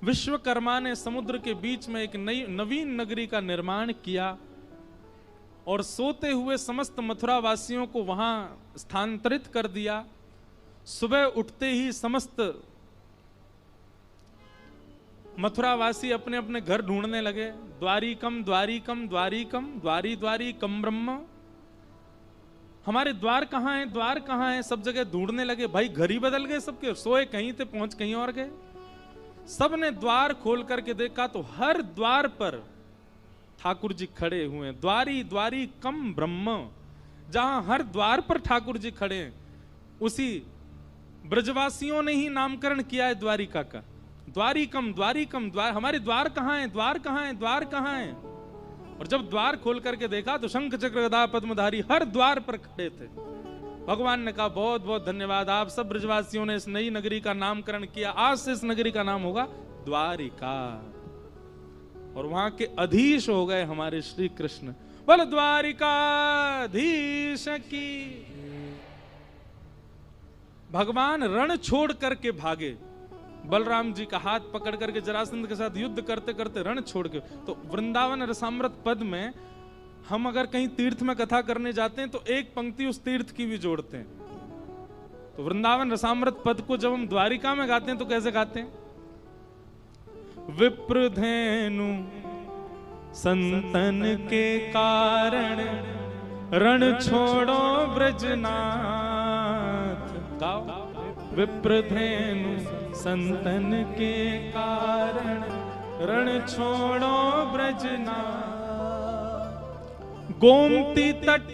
विश्वकर्मा ने समुद्र के बीच में एक नई नवीन नगरी का निर्माण किया और सोते हुए समस्त मथुरा वासियों को वहां स्थानांतरित कर दिया। सुबह उठते ही समस्त मथुरावासी अपने अपने घर ढूंढने लगे। द्वारिकम द्वारिकम द्वारिकम द्वारी द्वारी कम ब्रह्म, हमारे द्वार कहाँ हैं, द्वार कहाँ हैं, सब जगह ढूंढने लगे। भाई घर ही बदल गए सबके, सोए कहीं थे पहुंच कहीं और गए। सब ने द्वार खोल करके देखा तो हर द्वार पर ठाकुर जी खड़े हुए हैं। द्वारी द्वारी कम ब्रह्म, जहां हर द्वार पर ठाकुर जी खड़े हैं, उसी ब्रजवासियों ने ही नामकरण किया है द्वारिका का। द्वारिकम द्वारिकम द्वार, हमारे द्वार कहाँ हैं, द्वार कहाँ हैं, द्वार कहाँ हैं। और जब द्वार खोल करके देखा तो शंख चक्र गदा पद्मधारी हर द्वार पर खड़े थे। भगवान ने कहा बहुत बहुत धन्यवाद, आप सब ब्रजवासियों ने इस नई नगरी का नामकरण किया। आज से इस नगरी का नाम होगा द्वारिका, और वहां के अधीश हो गए हमारे श्री कृष्ण। बोल द्वारिकाधीश की। भगवान रण छोड़ करके भागे। बलराम जी का हाथ पकड़ करके जरासंध के साथ युद्ध करते करते रण छोड़ के। तो वृंदावन रसामृत पद में हम अगर कहीं तीर्थ में कथा करने जाते हैं तो एक पंक्ति उस तीर्थ की भी जोड़ते हैं। तो वृंदावन रसामृत पद को जब हम द्वारिका में गाते हैं तो कैसे गाते हैं? विप्रधेनु संतन के कारण रण छोड़ो ब्रजनाथ। गाओ। विप्रधेनु संतन के कारण रण छोड़ो ब्रजनाथ। गोमती तट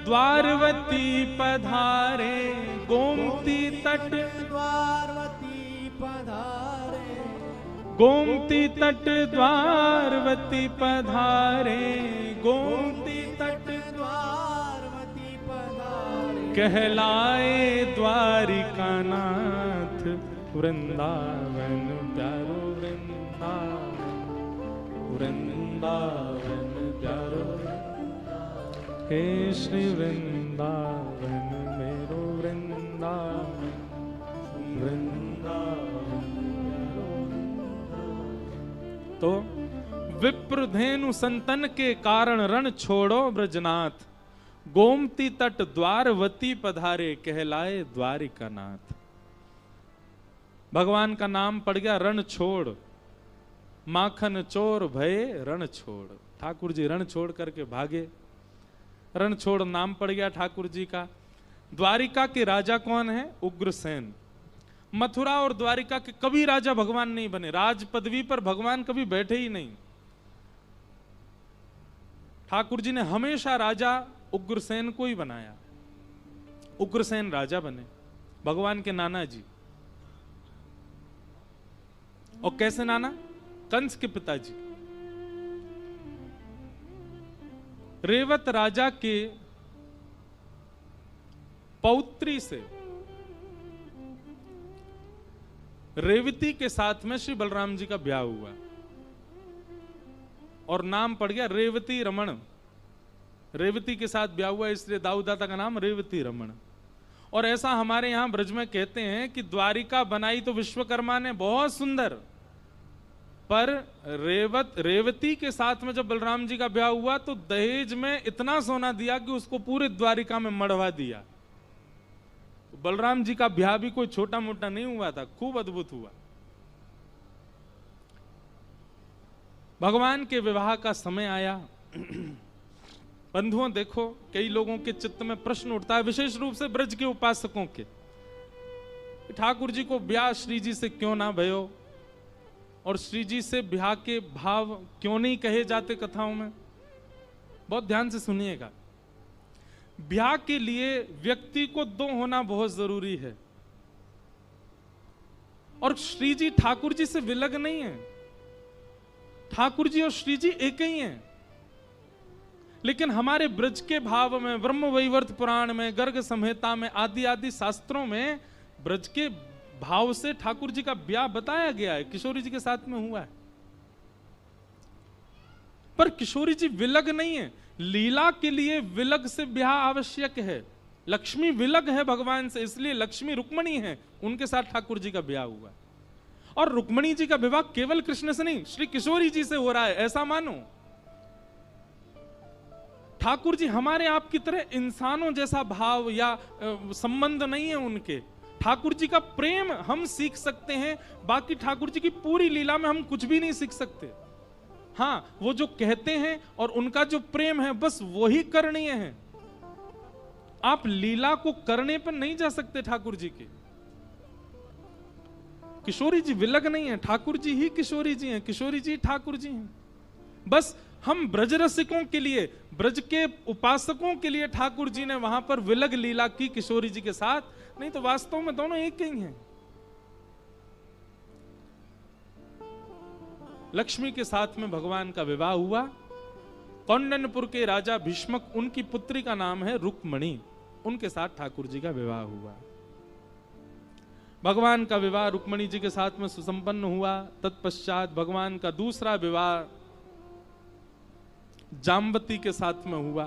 द्वारवती पधारे, गोमती तट द्वारवती पधारे, गोमती तट द्वारवती पधारे, गोमती तट द्वारवती पधारे। कहलाए द्वारिका नाथ, वृंदावन प्यारो वृंदावन, वृंदावन प्यारो। हे श्री वृंदावन मेरो वृंदावन, वृंदावन। तो विप्रधेनु संतन के कारण रण छोड़ो ब्रजनाथ, गोमती तट द्वारवती पधारे, कहलाए द्वारिका नाथ। भगवान का नाम पड़ गया रण छोड़। माखन चोर भये रण छोड़। ठाकुर जी रण छोड़ करके भागे। रण छोड़ नाम पड़ गया ठाकुर जी का। द्वारिका के राजा कौन है? उग्रसेन। मथुरा और द्वारिका के कभी राजा भगवान नहीं बने। राज पदवी पर भगवान कभी बैठे ही नहीं। ठाकुर जी ने हमेशा राजा उग्रसेन को ही बनाया। उग्रसेन राजा बने, भगवान के नाना जी। और कैसे नाना? कंस के पिताजी। रेवत राजा के पौत्री से रेवती के साथ में श्री बलराम जी का ब्याह हुआ और नाम पड़ गया रेवती रमण। रेवती के साथ ब्याह हुआ इसलिए दाऊ दाता का नाम रेवती रमण। और ऐसा हमारे यहां ब्रज में कहते हैं कि द्वारिका बनाई तो विश्वकर्मा ने बहुत सुंदर, पर रेवती के साथ में जब बलराम जी का ब्याह हुआ तो दहेज में इतना सोना दिया कि उसको पूरे द्वारिका में मढ़वा दिया। बलराम जी का ब्याह भी कोई छोटा मोटा नहीं हुआ था, खूब अद्भुत हुआ। भगवान के विवाह का समय आया। बंधुओं देखो, कई लोगों के चित्त में प्रश्न उठता है, विशेष रूप से ब्रज के उपासकों के, ठाकुर जी को ब्याह श्री जी से क्यों ना भयो, और श्री जी से ब्याह के भाव क्यों नहीं कहे जाते कथाओं में। बहुत ध्यान से सुनिएगा। ब्याह के लिए व्यक्ति को दो होना बहुत जरूरी है, और श्री जी ठाकुर जी से विलग नहीं है। ठाकुर जी और श्री जी एक ही हैं। लेकिन हमारे ब्रज के भाव में, ब्रह्म वैवर्त पुराण में, गर्ग संहिता में, आदि आदि शास्त्रों में ब्रज के भाव से ठाकुर जी का ब्याह बताया गया है। किशोरी जी के साथ में हुआ है, पर किशोरी जी विलग नहीं है। लीला के लिए विलग से ब्याह आवश्यक है। लक्ष्मी विलग है भगवान से, इसलिए लक्ष्मी रुक्मणी है, उनके साथ ठाकुर जी का ब्याह हुआ। और रुक्मणी जी का विवाह केवल कृष्ण से नहीं, श्री किशोरी जी से हो रहा है, ऐसा मानो। ठाकुर जी हमारे आपकी तरह इंसानों जैसा भाव या संबंध नहीं है उनके। ठाकुर जी का प्रेम हम सीख सकते हैं, बाकी ठाकुर जी की पूरी लीला में हम कुछ भी नहीं सीख सकते। हाँ, वो जो कहते हैं और उनका जो प्रेम है बस वही करणीय है। आप लीला को करने पर नहीं जा सकते ठाकुर जी के। किशोरी जी विलग नहीं है, ठाकुर जी ही किशोरी जी हैं, किशोरी जी ठाकुर जी हैं। बस हम ब्रज रसिकों के लिए, ब्रज के उपासकों के लिए ठाकुर जी ने वहां पर विलग लीला की किशोरी जी के साथ, नहीं तो वास्तव में दोनों एक ही हैं। लक्ष्मी के साथ में भगवान का विवाह हुआ। कौंडन्यपुर के राजा भीष्मक, उनकी पुत्री का नाम है रुक्मणी, उनके साथ ठाकुर जी का विवाह हुआ। भगवान का विवाह रुक्मणी जी के साथ में सुसंपन्न हुआ। तत्पश्चात भगवान का दूसरा विवाह जाम्बती के साथ में हुआ।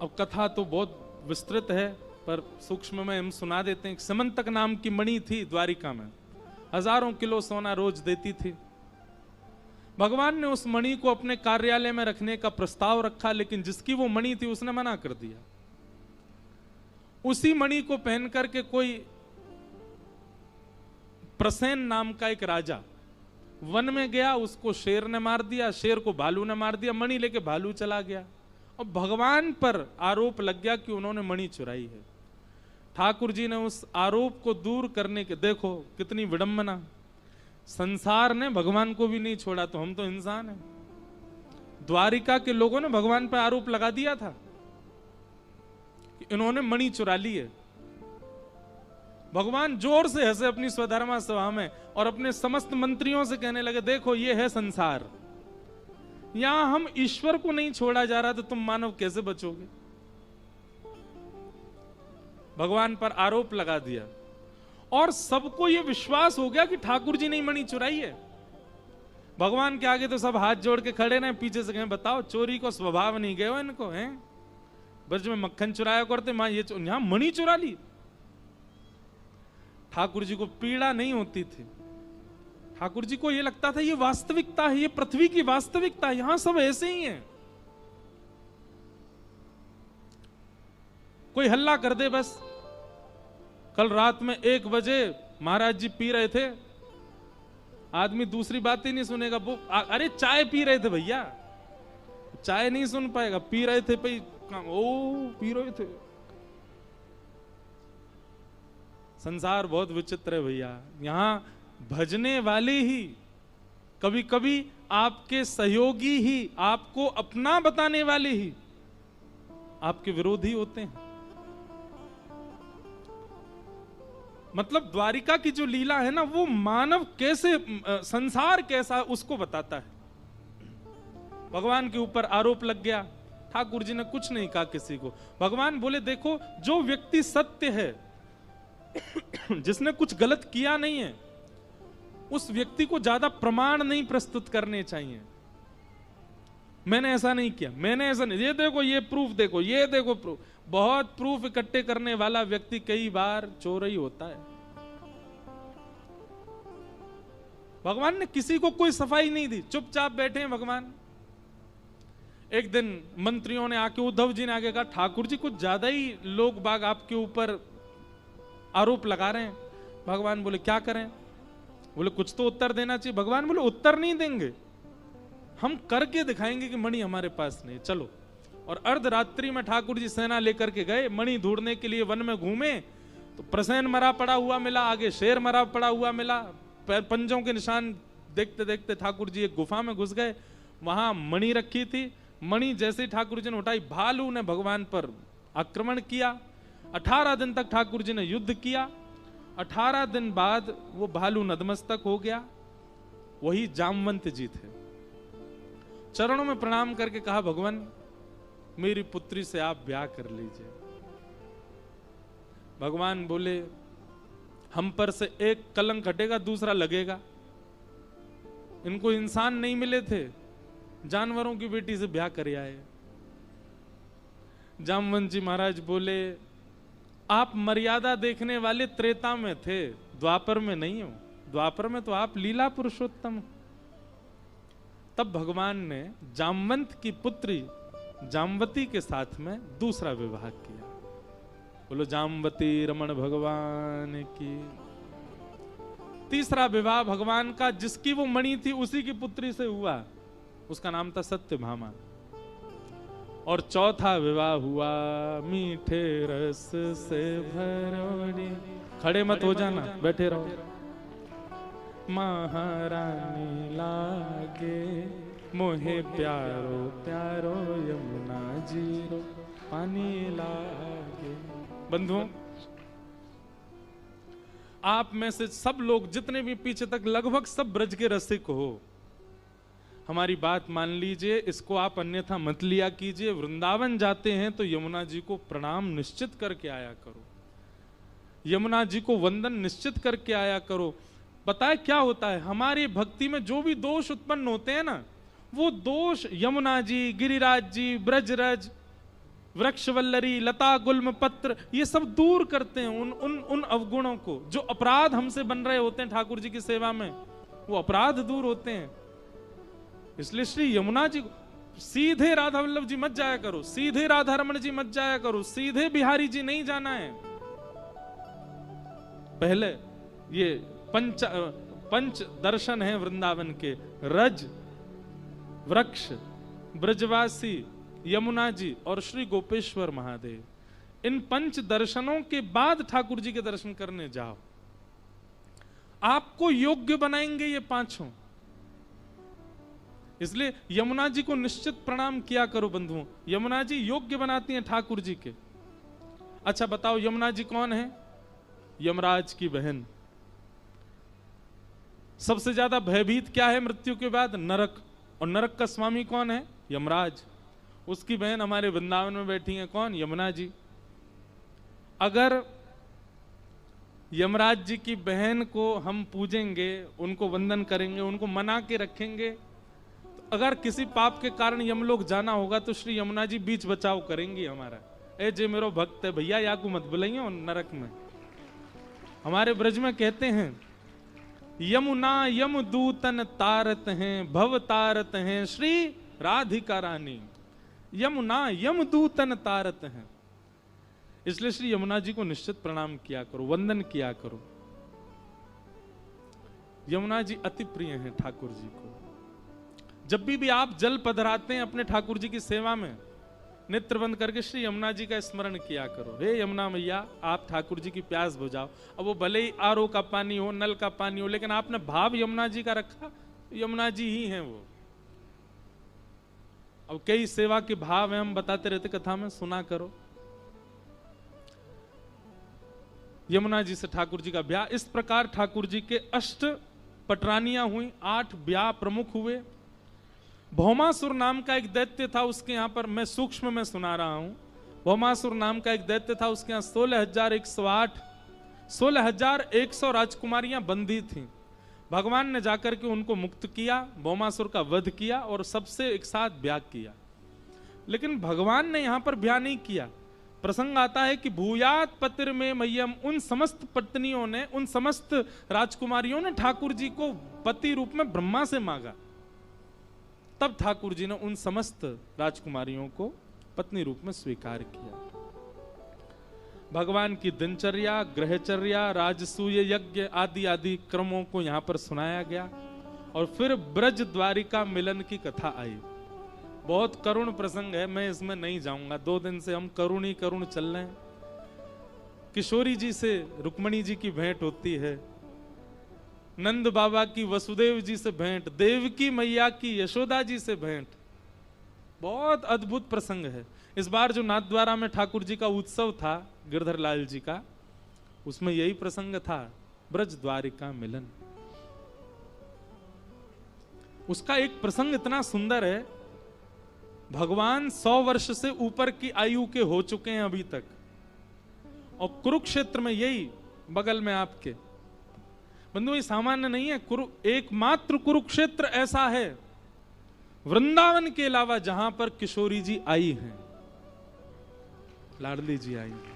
अब कथा तो बहुत विस्तृत है, पर सूक्ष्म में हम सुना देते हैं। समंतक नाम की मणि थी द्वारिका में, हजारों किलो सोना रोज देती थी। भगवान ने उस मणि को अपने कार्यालय में रखने का प्रस्ताव रखा, लेकिन जिसकी वो मणि थी उसने मना कर दिया। उसी मणि को पहन करके कोई प्रसेन नाम का एक राजा वन में गया, उसको शेर ने मार दिया, शेर को भालू ने मार दिया, मणि लेके भालू चला गया और भगवान पर आरोप लग गया कि उन्होंने मणि चुराई है। ठाकुर जी ने उस आरोप को दूर करने के, देखो कितनी विडंबना, संसार ने भगवान को भी नहीं छोड़ा, तो हम तो इंसान हैं। द्वारिका के लोगों ने भगवान पर आरोप लगा दिया था कि इन्होंने मणि चुरा ली है। भगवान जोर से हंसे अपनी स्वधर्मा सभा में और अपने समस्त मंत्रियों से कहने लगे, देखो ये है संसार, यहां हम ईश्वर को नहीं छोड़ा जा रहा, तो तुम मानव कैसे बचोगे। भगवान पर आरोप लगा दिया और सबको यह विश्वास हो गया कि ठाकुर जी ने मणि चुराई है। भगवान के आगे तो सब हाथ जोड़ के खड़े रहे, पीछे से कहें बताओ चोरी को स्वभाव नहीं गए हो इनको, हैं ब्रज में मक्खन चुराया करते, मां ये यहां मणि चुरा ली। ठाकुर जी को पीड़ा नहीं होती थी। ठाकुर जी को यह लगता था ये वास्तविकता है, ये पृथ्वी की वास्तविकता है, यहां सब ऐसे ही हैं। कोई हल्ला कर दे बस। कल रात में 1 बजे महाराज जी पी रहे थे, आदमी दूसरी बात ही नहीं सुनेगा। वो अरे चाय पी रहे थे भैया, चाय नहीं सुन पाएगा, पी रहे थे भाई, ओ पी रहे थे। संसार बहुत विचित्र है भैया। यहां भजने वाले ही, कभी कभी आपके सहयोगी ही, आपको अपना बताने वाले ही आपके विरोधी होते हैं। मतलब द्वारिका की जो लीला है ना, वो मानव कैसे, संसार कैसा है उसको बताता है। भगवान के ऊपर आरोप लग गया, ठाकुर जी ने कुछ नहीं कहा किसी को। भगवान बोले देखो, जो व्यक्ति सत्य है, जिसने कुछ गलत किया नहीं है, उस व्यक्ति को ज्यादा प्रमाण नहीं प्रस्तुत करने चाहिए। मैंने ऐसा नहीं किया, मैंने ऐसा नहीं, ये देखो ये प्रूफ, देखो ये देखो प्रूफ। बहुत प्रूफ इकट्ठे करने वाला व्यक्ति कई बार चोर ही होता है। भगवान ने किसी को कोई सफाई नहीं दी, चुपचाप बैठे हैं भगवान। एक दिन मंत्रियों ने आके, उद्धव जी ने आगे कहा, ठाकुर जी कुछ ज्यादा ही लोग बाग आपके ऊपर आरोप लगा रहे हैं। भगवान बोले क्या करें? बोले कुछ तो उत्तर देना चाहिए। भगवान बोले उत्तर नहीं देंगे, हम करके दिखाएंगे कि मणि हमारे पास नहीं, चलो। और अर्धरात्रि में ठाकुर जी सेना लेकर के गए, मणि ढूंढने के लिए वन में घूमे, तो प्रसेन मरा पड़ा हुआ मिला, आगे शेर मरा पड़ा हुआ मिला, पंजों के निशान देखते देखते ठाकुर जी एक गुफा में घुस गए। वहां मणि रखी थी। मणि जैसे ठाकुर जी ने उठाई, भालू ने भगवान पर आक्रमण किया। 18 दिन तक ठाकुर जी ने युद्ध किया। 18 दिन बाद वो भालू नतमस्तक हो गया। वही जामवंत जी थे। चरणों में प्रणाम करके कहा, भगवान मेरी पुत्री से आप ब्याह कर लीजिए। भगवान बोले, हम पर से एक कलंक हटेगा, दूसरा लगेगा। इनको इंसान नहीं मिले थे, जानवरों की बेटी से ब्याह कर आए। जामवंत जी महाराज बोले, आप मर्यादा देखने वाले त्रेता में थे, द्वापर में नहीं हो, द्वापर में तो आप लीला पुरुषोत्तम हो। तब भगवान ने जामवंत की पुत्री जामवती के साथ में दूसरा विवाह किया। बोलो जामवती रमण भगवान की। तीसरा विवाह भगवान का जिसकी वो मणि थी उसी की पुत्री से हुआ, उसका नाम था सत्यभामा। और चौथा विवाह हुआ मीठे रस से भरोड़ी। खड़े मत हो जाना, बैठे रहो। महारानी लागे मोहे प्यारो प्यारो यमुना जीरो पानी लागे। बंधुओं, आप में से सब लोग जितने भी पीछे तक लगभग सब ब्रज के रसिक हो, हमारी बात मान लीजिए, इसको आप अन्यथा मत लिया कीजिए। वृंदावन जाते हैं तो यमुना जी को प्रणाम निश्चित करके आया करो, यमुना जी को वंदन निश्चित करके आया करो। पता है क्या होता है, हमारी भक्ति में जो भी दोष उत्पन्न होते हैं ना, वो दोष यमुना जी, गिरिराज जी, ब्रजरज, वृक्षवल्लरी, लता गुल्म पत्र, ये सब दूर करते हैं उन अवगुणों को। जो अपराध हमसे बन रहे होते हैं ठाकुर जी की सेवा में, वो अपराध दूर होते हैं। इसलिए श्री यमुना जी सीधे राधा वल्लभ जी मत जाया करो, सीधे राधा रमण जी मत जाया करो, सीधे बिहारी जी नहीं जाना है। पहले ये पंच दर्शन है वृंदावन के, रज, वृक्ष, ब्रजवासी, यमुना जी और श्री गोपेश्वर महादेव। इन पंच दर्शनों के बाद ठाकुर जी के दर्शन करने जाओ। आपको योग्य बनाएंगे ये पांचों। इसलिए यमुना जी को निश्चित प्रणाम किया करो बंधुओं। यमुना जी योग्य बनाती हैं ठाकुर जी के। अच्छा बताओ, यमुना जी कौन है? यमराज की बहन। सबसे ज्यादा भयभीत क्या है मृत्यु के बाद? नरक। और नरक का स्वामी कौन है? यमराज। उसकी बहन हमारे वृंदावन में बैठी है, कौन? यमुना जी। अगर यमराज जी की बहन को हम पूजेंगे, उनको वंदन करेंगे, उनको मना के रखेंगे, तो अगर किसी पाप के कारण यमलोक जाना होगा तो श्री यमुना जी बीच बचाव करेंगी हमारा। ए जे मेरो भक्त है भैया, या को मत बुलाइए नरक में। हमारे ब्रज में कहते हैं, यमुना यमदूतन तारत हैं, भव तारत हैं श्री राधिका रानी। यमुना यमदूतन तारत हैं। इसलिए श्री यमुना जी को निश्चित प्रणाम किया करो, वंदन किया करो। यमुना जी अति प्रिय हैं ठाकुर जी को। जब भी आप जल पधराते हैं अपने ठाकुर जी की सेवा में, नेत्र बंद करके श्री यमुना जी का स्मरण किया करो। हे यमुना मैया, आप ठाकुर जी की प्यास बुझाओ। अब वो भले ही आरओ का पानी हो, नल का पानी हो, लेकिन आपने भाव यमुना जी का रखा, यमुना जी ही हैं वो। अब कई सेवा के भाव हैं, हम बताते रहते कथा में, सुना करो। यमुना जी से ठाकुर जी का ब्याह। इस प्रकार ठाकुर जी के 8 पटरानियां हुई, 8 ब्याह प्रमुख हुए। भौमासुर नाम का एक दैत्य था, उसके यहां पर मैं सूक्ष्म में सुना रहा हूं। भौमासुर नाम का एक दैत्य था, उसके यहां 16,100 राजकुमारियां बंदी थीं। भगवान ने जाकर के उनको मुक्त किया, भौमासुर का वध किया और सबसे एक साथ ब्याह किया। लेकिन भगवान ने यहां पर ब्याह नहीं किया। प्रसंग आता है कि भूयात पतिर में मय्यम, उन समस्त पत्नियों ने, उन समस्त राजकुमारियों ने ठाकुर जी को पति रूप में ब्रह्मा से मांगा। तब ठाकुर जी ने उन समस्त राजकुमारियों को पत्नी रूप में स्वीकार किया। भगवान की दिनचर्या, ग्रहचर्या, राजसूय यज्ञ आदि आदि क्रमों को यहां पर सुनाया गया। और फिर ब्रज द्वारिका मिलन की कथा आई। बहुत करुण प्रसंग है, मैं इसमें नहीं जाऊंगा। 2 दिन से हम करुण ही करुण चल रहे हैं। किशोरी जी से रुक्मणी जी की भेंट होती है, नंद बाबा की वसुदेव जी से भेंट, देवकी मैया की यशोदा जी से भेंट। बहुत अद्भुत प्रसंग है। इस बार जो नाथद्वारा में ठाकुर जी का उत्सव था गिरधर लाल जी का, उसमें यही प्रसंग था, ब्रज द्वारिका मिलन। उसका एक प्रसंग इतना सुंदर है। भगवान 100 वर्ष से ऊपर की आयु के हो चुके हैं अभी तक, और कुरुक्षेत्र में, यही बगल में आपके बंधु, ये सामान्य नहीं है। एकमात्र कुरुक्षेत्र ऐसा है वृंदावन के अलावा जहां पर किशोरी जी आई हैं, लाडली जी आई हैं।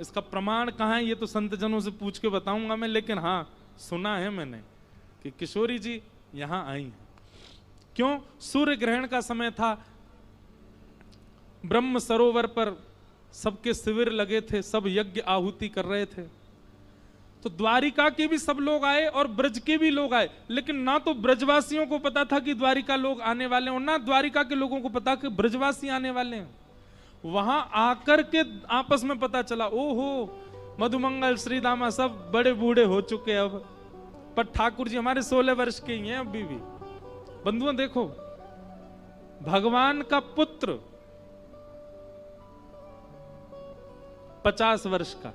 इसका प्रमाण कहाँ है ये तो संत जनों से पूछ के बताऊंगा मैं, लेकिन हाँ सुना है मैंने कि किशोरी जी यहां आई हैं। क्यों? सूर्य ग्रहण का समय था, ब्रह्म सरोवर पर सबके शिविर लगे थे, सब यज्ञ आहुति कर रहे थे। तो द्वारिका के भी सब लोग आए और ब्रज के भी लोग आए, लेकिन ना तो ब्रजवासियों को पता था कि द्वारिका लोग आने वाले हैं और ना द्वारिका के लोगों को पता कि ब्रजवासी आने वाले हैं। वहां आकर के आपस में पता चला, ओहो मधुमंगल श्रीदामा सब बड़े बूढ़े हो चुके अब, पर ठाकुर जी हमारे 16 वर्ष के ही हैं अभी भी। बंधुओं देखो, भगवान का पुत्र 50 वर्ष का,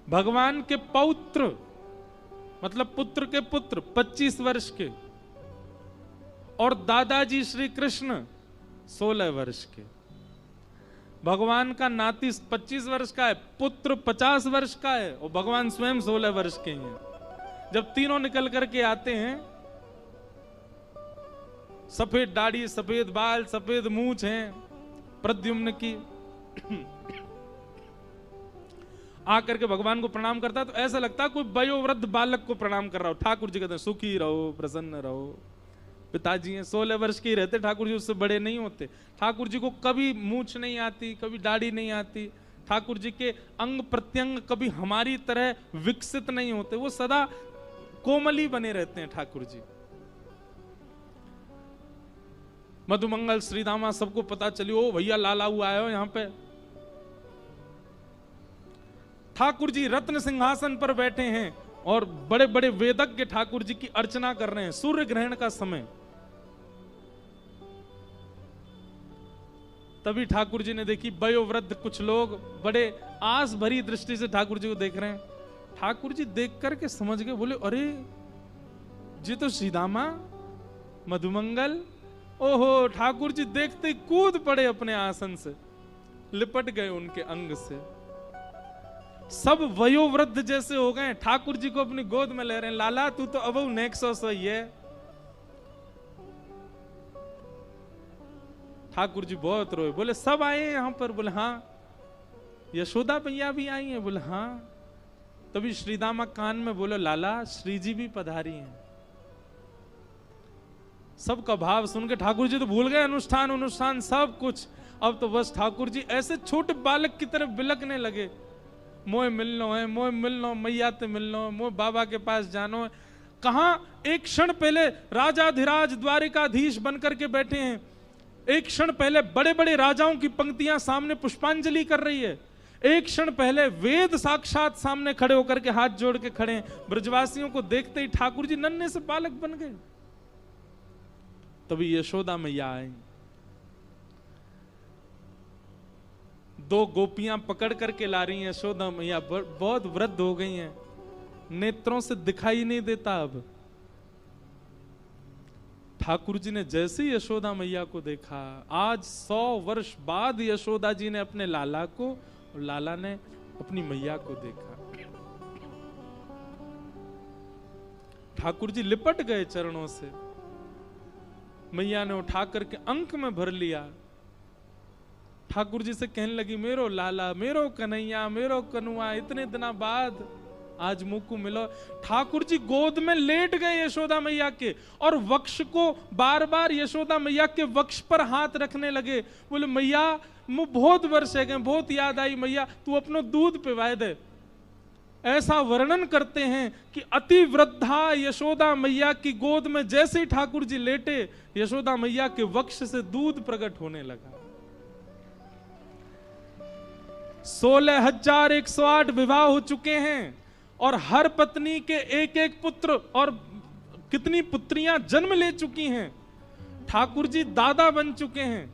भगवान के पौत्र मतलब पुत्र के पुत्र 25 वर्ष के, और दादाजी श्री कृष्ण 16 वर्ष के। भगवान का नाती 25 वर्ष का है, पुत्र 50 वर्ष का है और भगवान स्वयं 16 वर्ष के हैं। जब तीनों निकल करके आते हैं, सफेद दाढ़ी, सफेद बाल, सफेद मूंछ है प्रद्युम्न की, आकर के भगवान को प्रणाम करता है तो ऐसा लगता है कोई वयोवृद्ध बालक को प्रणाम कर रहा हो। ठाकुर जी कहते हैं सुखी रहो, प्रसन्न रहो। पिताजी हैं 16 वर्ष के ही रहते, ठाकुर जी उससे बड़े नहीं होते। ठाकुर जी को कभी मूंछ नहीं आती, कभी दाढ़ी नहीं आती। ठाकुर जी के अंग प्रत्यंग कभी हमारी तरह विकसित नहीं होते, वो सदा कोमली बने रहते हैं ठाकुर जी। मधुमंगल श्रीदामा सबको पता चली, ओ भैया लाला हुआ आयो यहां पे। ठाकुर जी रत्न सिंहासन पर बैठे हैं और बड़े बड़े वेदज्ञ ठाकुर जी की अर्चना कर रहे हैं। सूर्य ग्रहण का समय, तभी ठाकुर जी ने देखी वयोवृद्ध कुछ लोग बड़े आस भरी दृष्टि से ठाकुर जी को देख रहे हैं। ठाकुर जी देख करके समझ गए, बोले अरे जी तो श्रीदामा मधुमंगल। ओहो, ठाकुर जी देखते ही कूद पड़े अपने आसन से, लिपट गए उनके अंग से। सब वयोवृद्ध जैसे हो गए, ठाकुर जी को अपनी गोद में ले रहे हैं। लाला तू तो अब नेक्सोस है। ठाकुर जी बहुत रोए, बोले सब आए यहां पर? बोले हाँ। यशोदा भैया भी आई हैं? बोले हाँ। तभी श्रीदामा कान में बोले, लाला श्री जी भी पधारी हैं। सबका भाव सुन के ठाकुर जी तो भूल गए अनुष्ठान सब कुछ। अब तो बस ठाकुर जी ऐसे छोटे बालक की तरफ बिलकने लगे, मोए मिलनो है, मोए मिलनो, मैया ते मिलनो, मोए बाबा के पास जानो है। कहां एक क्षण पहले राजाधिराज द्वारिकाधीश बनकर के बैठे हैं, एक क्षण पहले बड़े बड़े राजाओं की पंक्तियां सामने पुष्पांजलि कर रही है, एक क्षण पहले वेद साक्षात सामने खड़े होकर के हाथ जोड़ के खड़े हैं। ब्रजवासियों को देखते ही ठाकुर जी नन्हे से बालक बन गए। तभी यशोदा मैया आई, दो गोपियां पकड़ करके ला रही हैं। यशोदा मैया बहुत वृद्ध हो गई हैं, नेत्रों से दिखाई नहीं देता अब। ठाकुर जी ने जैसे ही यशोदा मैया को देखा, आज 100 वर्ष बाद यशोदा जी ने अपने लाला को और लाला ने अपनी मैया को देखा। ठाकुर जी लिपट गए चरणों से, मैया ने उठा करके अंक में भर लिया। ठाकुर जी से कहने लगी, मेरो लाला, मेरो कन्हैया, मेरो कनुआ, इतने दिनों बाद आज मुकु मिलो। ठाकुर जी गोद में लेट गए यशोदा मैया के और वक्ष को बार बार यशोदा मैया के वक्ष पर हाथ रखने लगे। बोले मैया मुझे बहुत वर्ष है गए, बहुत याद आई, मैया तू अपनो दूध पिवाए दे। ऐसा वर्णन करते हैं कि अति वृद्धा यशोदा मैया की गोद में जैसे ही ठाकुर जी लेटे, यशोदा मैया के वक्ष से दूध प्रकट होने लगा। 16,108 विवाह हो चुके हैं और हर पत्नी के एक एक पुत्र और कितनी पुत्रियां जन्म ले चुकी हैं। ठाकुर जी दादा बन चुके हैं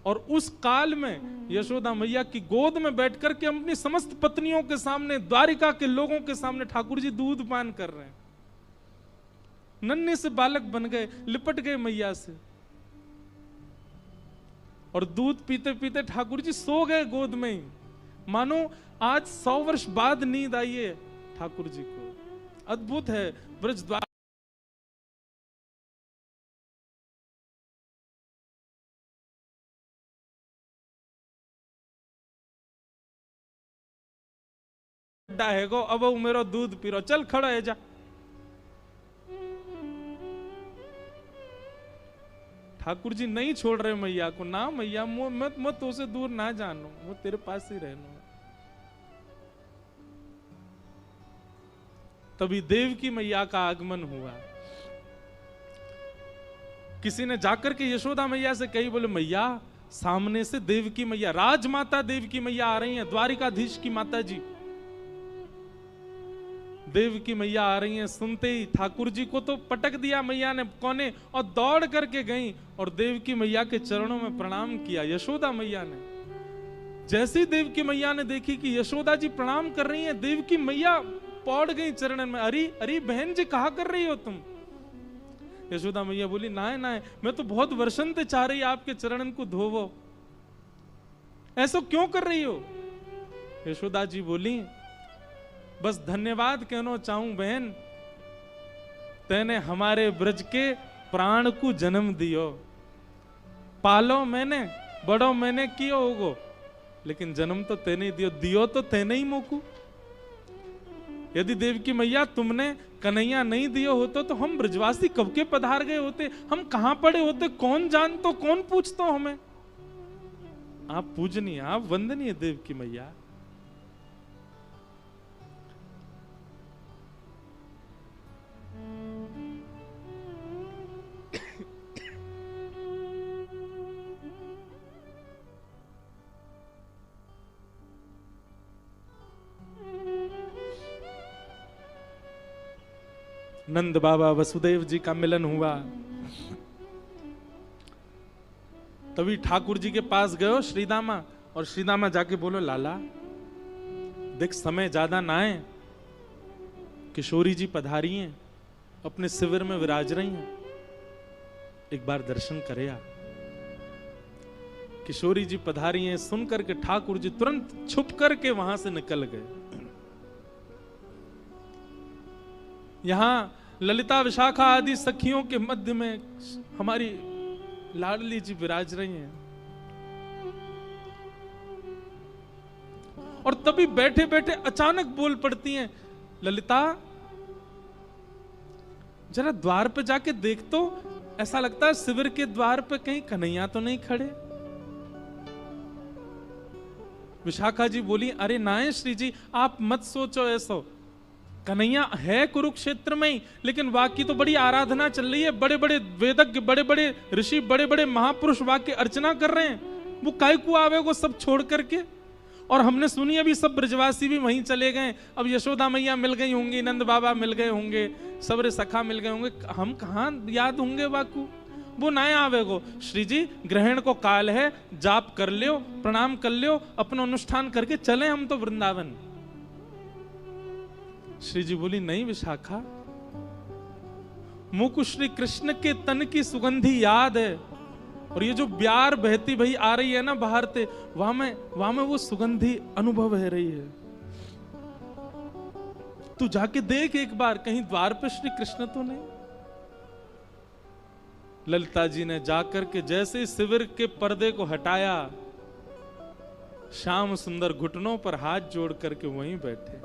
और उस काल में यशोदा मैया की गोद में बैठकर के अपनी समस्त पत्नियों के सामने, द्वारिका के लोगों के सामने ठाकुर जी दूध पान कर रहे हैं। नन्हे से बालक बन गए, लिपट गए मैया से और दूध पीते पीते ठाकुर जी सो गए गोद में ही, मानो आज 100 वर्ष बाद नींद आई है ठाकुर जी को। अद्भुत है ब्रज द्वार। है गो अब मेरा दूध पी रो, चल खड़ा है जा। ठाकुर जी नहीं छोड़ रहे मैया को, ना मैया मैं तो से दूर ना जानू, वो तेरे पास ही रहूं। तभी देव की मैया का आगमन हुआ। किसी ने जाकर के यशोदा मैया से कही, बोले मैया सामने से देव की मैया, राजमाता देव की मैया आ रही हैं, द्वारिकाधीश की माता जी देव की मैया आ रही हैं। सुनते ही ठाकुर जी को तो पटक दिया मैया ने कोने, और दौड़ करके गई और देव की मैया के चरणों में प्रणाम किया। यशोदा मैया ने जैसे ही देव की मैया ने देखी कि यशोदा जी प्रणाम कर रही हैं, देव की मैया पौड़ गई चरणन में। अरे अरे बहन जी कहा कर रही हो तुम? यशोदा मैया बोली, नाय नाय, मैं तो बहुत वर्षन से चाह रही आपके चरणन को धोवो, ऐसा क्यों कर रही हो? यशोदा जी बोली, बस धन्यवाद कहना चाहूं बहन, तेने हमारे ब्रज के प्राण को जन्म दियो, पालो मैंने, बड़ो मैंने कियो होगो, लेकिन जन्म तो तेने दियो, दियो तो तेने ही मोकू। यदि देव की मैया तुमने कन्हैया नहीं दियो होतो तो हम ब्रजवासी कब के पधार गए होते, हम कहां पड़े होते, कौन जानतो, कौन पूछतो हमें। आप पूजनीय, आप वंदनीय देव की मैया। नंद बाबा वसुदेव जी का मिलन हुआ। तभी ठाकुर जी के पास गयो श्रीदामा, और श्रीदामा जाके बोलो, लाला देख समय ज्यादा ना है, किशोरी जी पधारी हैं, अपने शिविर में विराज रही हैं, एक बार दर्शन करे आ। किशोरी जी पधारी हैं, सुन करके ठाकुर जी तुरंत छुप करके वहां से निकल गए। यहां ललिता विशाखा आदि सखियों के मध्य में हमारी लाडली जी विराज रही हैं। और तभी बैठे बैठे अचानक बोल पड़ती हैं, ललिता जरा द्वार पे जाके देख तो, ऐसा लगता है शिविर के द्वार पे कहीं कन्हैया तो नहीं खड़े। विशाखा जी बोली, अरे नाय श्री जी, आप मत सोचो ऐसो, कन्हैया है कुरुक्षेत्र में ही, लेकिन वाकी तो बड़ी आराधना चल रही है, बड़े बड़े वेदज्ञ, बड़े बड़े ऋषि, बड़े बड़े महापुरुष वाक्य अर्चना कर रहे हैं, वो काय को आवे वो सब छोड़ करके। और हमने सुनी अभी सब ब्रजवासी भी वहीं चले गए, अब यशोदा मैया मिल गई होंगी, नंद बाबा मिल गए होंगे, सबरे सखा मिल गए होंगे, हम कहां याद होंगे वाकू, वो ना आवे गो। श्री जी ग्रहण को काल है, जाप कर लियो, प्रणाम कर लियो, अपना अनुष्ठान करके चले हम तो वृंदावन। श्री जी बोली, नहीं विशाखा, मुख श्री कृष्ण के तन की सुगंधी याद है, और ये जो ब्यार बहती भई आ रही है ना बाहर से, वहां में वो सुगंधी अनुभव है रही है। तू जाके देख एक बार, कहीं द्वार पे श्री कृष्ण तो नहीं। ललिता जी ने जाकर के जैसे ही शिविर के पर्दे को हटाया, श्याम सुंदर घुटनों पर हाथ जोड़ करके वहीं बैठे।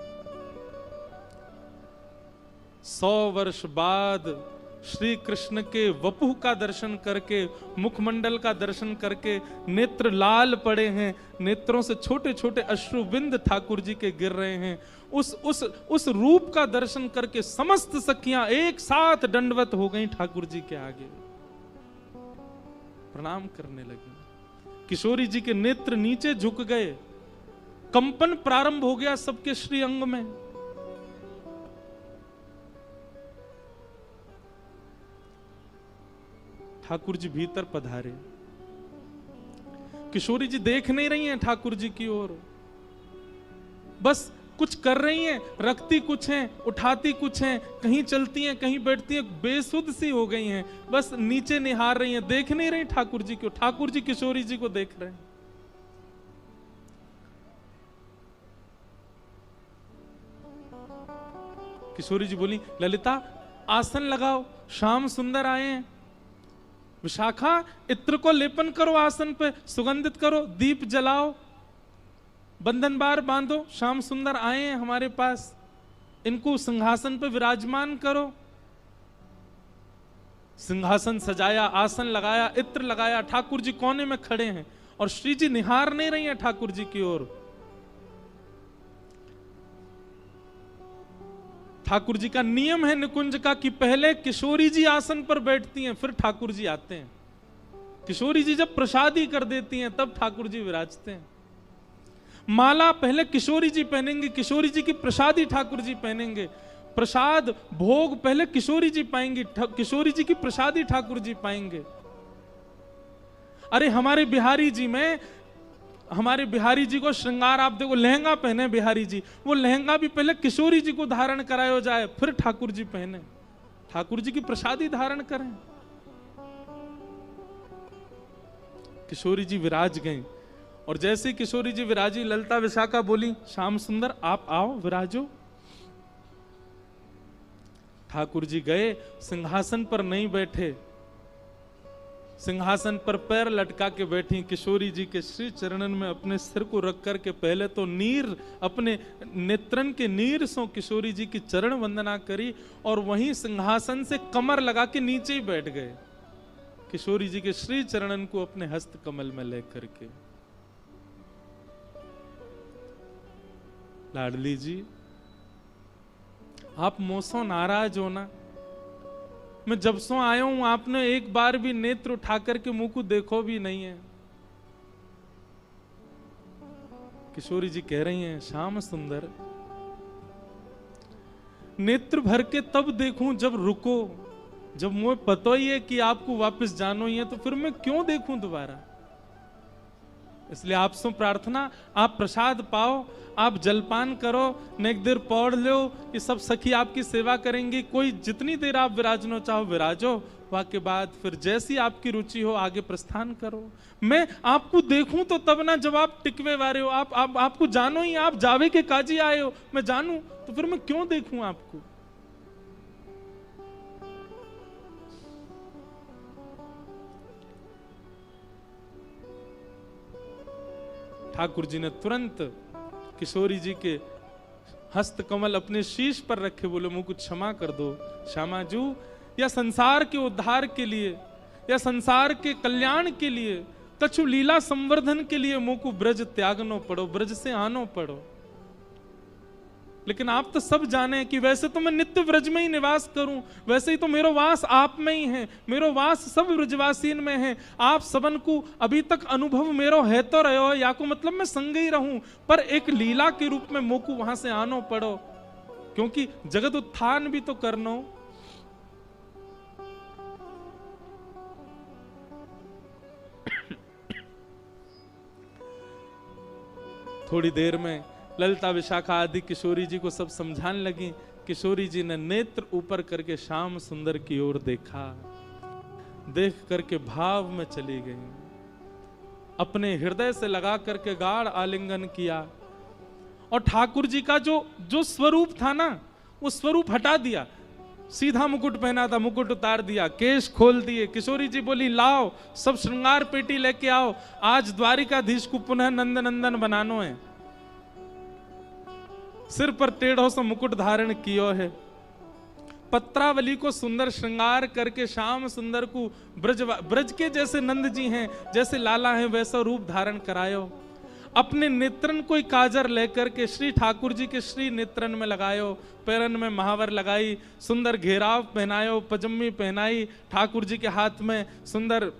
100 वर्ष बाद श्री कृष्ण के वपुह का दर्शन करके, मुखमंडल का दर्शन करके नेत्र लाल पड़े हैं, नेत्रों से छोटे छोटे अश्रु बिंद ठाकुर जी के गिर रहे हैं। उस रूप का दर्शन करके समस्त सखियां एक साथ दंडवत हो गई ठाकुर जी के आगे, प्रणाम करने लगी। किशोरी जी के नेत्र नीचे झुक गए, कंपन प्रारंभ हो गया सबके श्री अंग में। ठाकुर जी भीतर पधारे। किशोरी जी देख नहीं रही हैं ठाकुर जी की ओर, बस कुछ कर रही हैं, रखती कुछ हैं, उठाती कुछ हैं, कहीं चलती हैं, कहीं बैठती हैं, बेसुध सी हो गई हैं, बस नीचे निहार रही हैं, देख नहीं रही ठाकुर जी को। ठाकुर जी किशोरी जी को देख रहे हैं। किशोरी जी बोली, ललिता आसन लगाओ, श्याम सुंदर आए हैं। विशाखा इत्र को लेपन करो, आसन पे सुगंधित करो, दीप जलाओ। बंधन बार बांधो, श्याम सुंदर आए हैं हमारे पास, इनको सिंहासन पर विराजमान करो। सिंहासन सजाया, आसन लगाया, इत्र लगाया, ठाकुर जी कोने में खड़े हैं और श्री जी निहार नहीं रही हैं ठाकुर जी की ओर। ठाकुर जी का नियम है निकुंज का कि पहले किशोरी जी आसन पर बैठती हैं, फिर ठाकुर जी आते हैं। किशोरी जी जब प्रसादी कर देती हैं तब ठाकुर जी विराजते हैं। माला पहले किशोरी जी पहनेंगे, किशोरी जी की प्रसादी ठाकुर जी पहनेंगे। प्रसाद भोग पहले किशोरी जी पाएंगी, किशोरी जी की प्रसादी ठाकुर जी पाएंगे। अरे हमारे बिहारी जी में, हमारे बिहारी जी को श्रृंगार आप देखो, लहंगा पहने बिहारी जी, वो लहंगा भी पहले किशोरी जी को धारण कराया जाए, फिर ठाकुर जी पहने, ठाकुर जी की प्रसादी धारण करें। किशोरी जी विराज गई और जैसे किशोरी जी विराजी, ललिता विशाखा बोली, श्याम सुंदर आप आओ विराजो। ठाकुर जी गए, सिंहासन पर नहीं बैठे, सिंहासन पर पैर लटका के बैठी। किशोरी जी के श्री चरणन में अपने सिर को रख करके पहले तो नीर, अपने नेत्रन के नीर से किशोरी जी की चरण वंदना करी और वहीं सिंहासन से कमर लगा के नीचे ही बैठ गए, किशोरी जी के श्री चरणन को अपने हस्त कमल में लेकर के। लाडली जी आप मोसो नाराज हो ना, मैं जब सो आया हूं आपने एक बार भी नेत्र उठा करके मुंह को देखो भी नहीं है। किशोरी जी कह रही हैं, श्याम सुंदर नेत्र भर के तब देखूं जब रुको, जब मुझे पता ही है कि आपको वापस जानो ही है तो फिर मैं क्यों देखूं दोबारा। इसलिए आपसे प्रार्थना, आप प्रसाद पाओ, आप जलपान करो, नेक देर पौड़ लो, ये सब सखी आपकी सेवा करेंगी। कोई जितनी देर आप विराजनो चाहो विराजो, वाके बाद फिर जैसी आपकी रुचि हो आगे प्रस्थान करो। मैं आपको देखूं तो तब ना जब आप टिकवे वाले हो, आपको जानो ही, आप जावे के काजी आए हो, मैं जानूं तो फिर मैं क्यों देखूं आपको। ठाकुर जी ने तुरंत किशोरी जी के हस्त कमल अपने शीश पर रखे, बोले मुझको क्षमा कर दो श्यामाजू, या संसार के उद्धार के लिए या संसार के कल्याण के लिए, कछु लीला संवर्धन के लिए मुझको ब्रज त्यागनो पड़ो, ब्रज से आनो पड़ो। लेकिन आप तो सब जाने कि वैसे तो मैं नित्य ब्रज में ही निवास करूं, वैसे ही तो मेरो वास आप में ही है, मेरो वास सब ब्रजवासीन में है। आप सबन को अभी तक अनुभव मेरो है तो रहो, या को मतलब मैं संग ही रहूं, पर एक लीला के रूप में मोको वहां से आनो पड़ो, क्योंकि जगत उत्थान भी तो करनो। थोड़ी देर में ललिता विशाखा आदि किशोरी जी को सब समझाने लगी। किशोरी जी ने नेत्र ऊपर करके श्याम सुंदर की ओर देखा, देख करके भाव में चली गई, अपने हृदय से लगा करके गाढ़ आलिंगन किया और ठाकुर जी का जो स्वरूप था ना, वो स्वरूप हटा दिया। सीधा मुकुट पहना था, मुकुट उतार दिया, केश खोल दिए। किशोरी जी बोली, लाओ सब श्रृंगार पेटी लेके आओ, आज द्वारिकाधीश को पुनः नंद नंदन बनानो है। सिर पर टेढ़ो से मुकुट धारण कियो है, पत्रावली को सुंदर श्रृंगार करके श्याम सुंदर को ब्रज के जैसे नंद जी हैं, जैसे लाला हैं, वैसा रूप धारण करायो। अपने नेत्रन कोई काजर लेकर के श्री ठाकुर जी के श्री नेत्रन में लगायो, पैरन में महावर लगाई, सुंदर घेराव पहनायो, पजम्मी पहनाई, ठाकुर जी के हाथ में सुंदर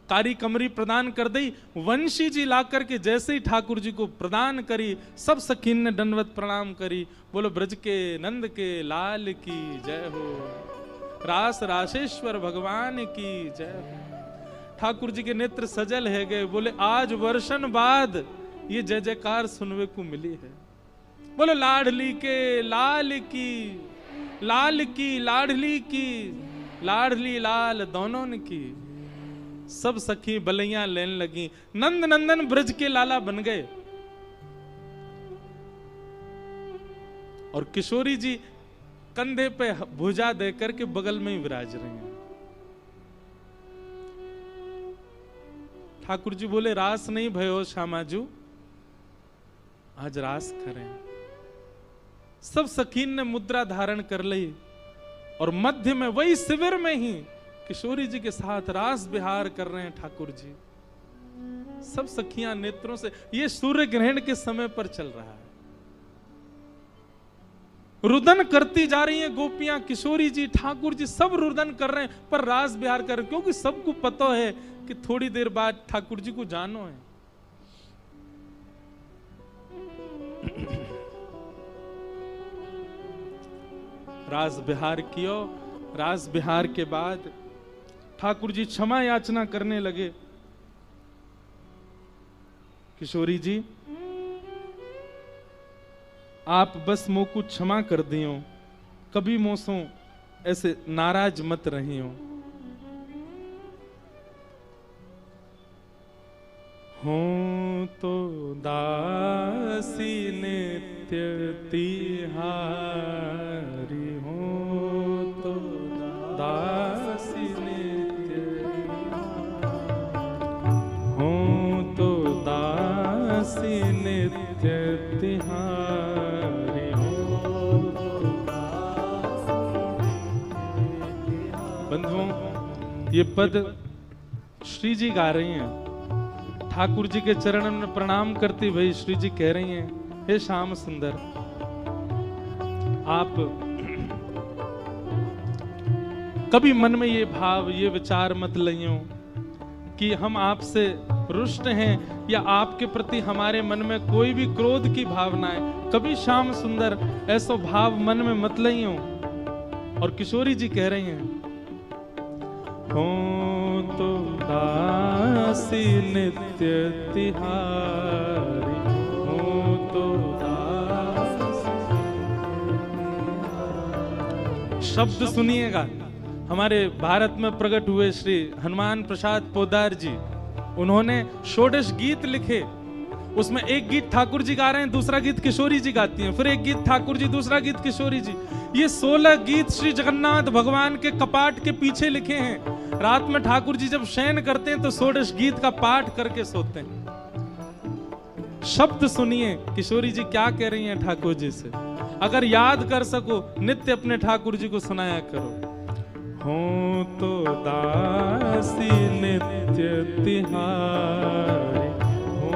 कारी कमरी प्रदान कर दी। वंशी जी ला करके जैसे ही ठाकुर जी को प्रदान करी, सब सखीन ने दंडवत प्रणाम करी। बोलो ब्रज के नंद के लाल की जय हो, रास राशेश्वर भगवान की जय हो। ठाकुर जी के नेत्र सजल है गए, बोले आज वर्षन बाद ये जय जयकार सुनने को मिली है। बोलो लाडली के लाल की, लाल की लाडली की, लाडली लाल दोनों की। सब सखी बलैयां लेने लगी, नंद नंदन ब्रज के लाला बन गए। और किशोरी जी कंधे पे भुजा देकर के बगल में ही विराज रहे हैं। ठाकुर जी बोले, रास नहीं भयो श्यामाजू, आज रास करें। सब सखीन ने मुद्रा धारण कर ली और मध्य में वही शिविर में ही किशोरी जी के साथ रास विहार कर रहे हैं ठाकुर जी। सब सखियां नेत्रों से, ये सूर्य ग्रहण के समय पर चल रहा है। रुदन करती जा रही हैं गोपियां, किशोरी जी, ठाकुर जी सब रुदन कर रहे हैं, पर रास विहार कर रहे हैं, क्योंकि सबको पता है कि थोड़ी देर बाद ठाकुर जी को जानो है। रास विहार कियो। रास विहार के बाद ठाकुर जी क्षमा याचना करने लगे। किशोरी जी, आप बस मोको क्षमा कर दियो, कभी मोसों ऐसे नाराज मत रही हो। तो दासी नित्य तिहारी, हो तो दासी नित्य, हो तो दासी नित्य तिहारी, हो तो बंधुओं, ये पद श्री जी गा रही हैं। ठाकुर जी के चरण में प्रणाम करती भाई श्री जी कह रही हैं, हे श्याम सुंदर, आप कभी मन में ये भाव, ये विचार मत लियो कि हम आपसे रुष्ट हैं या आपके प्रति हमारे मन में कोई भी क्रोध की भावना है। कभी श्याम सुंदर ऐसा भाव मन में मत लियो। और किशोरी जी कह रही हैं, हो तो दासी नित्य तिहारी, हो तो दासी। शब्द सुनिएगा, हमारे भारत में प्रकट हुए श्री हनुमान प्रसाद पोद्दार जी, उन्होंने षोडश गीत लिखे। उसमें एक गीत ठाकुर जी गा रहे हैं, दूसरा गीत किशोरी जी गाती हैं, फिर एक गीत ठाकुर जी, दूसरा गीत किशोरी जी। ये 16 गीत श्री जगन्नाथ भगवान के कपाट के पीछे लिखे हैं। रात में ठाकुर जी जब शयन करते हैं तो षोडश गीत का पाठ करके सोते हैं। शब्द सुनिए, किशोरी जी क्या कह रही हैं ठाकुर जी से। अगर याद कर सको, नित्य अपने ठाकुर जी को सुनाया करो। हो तो दासी नित्य तिहारी, हो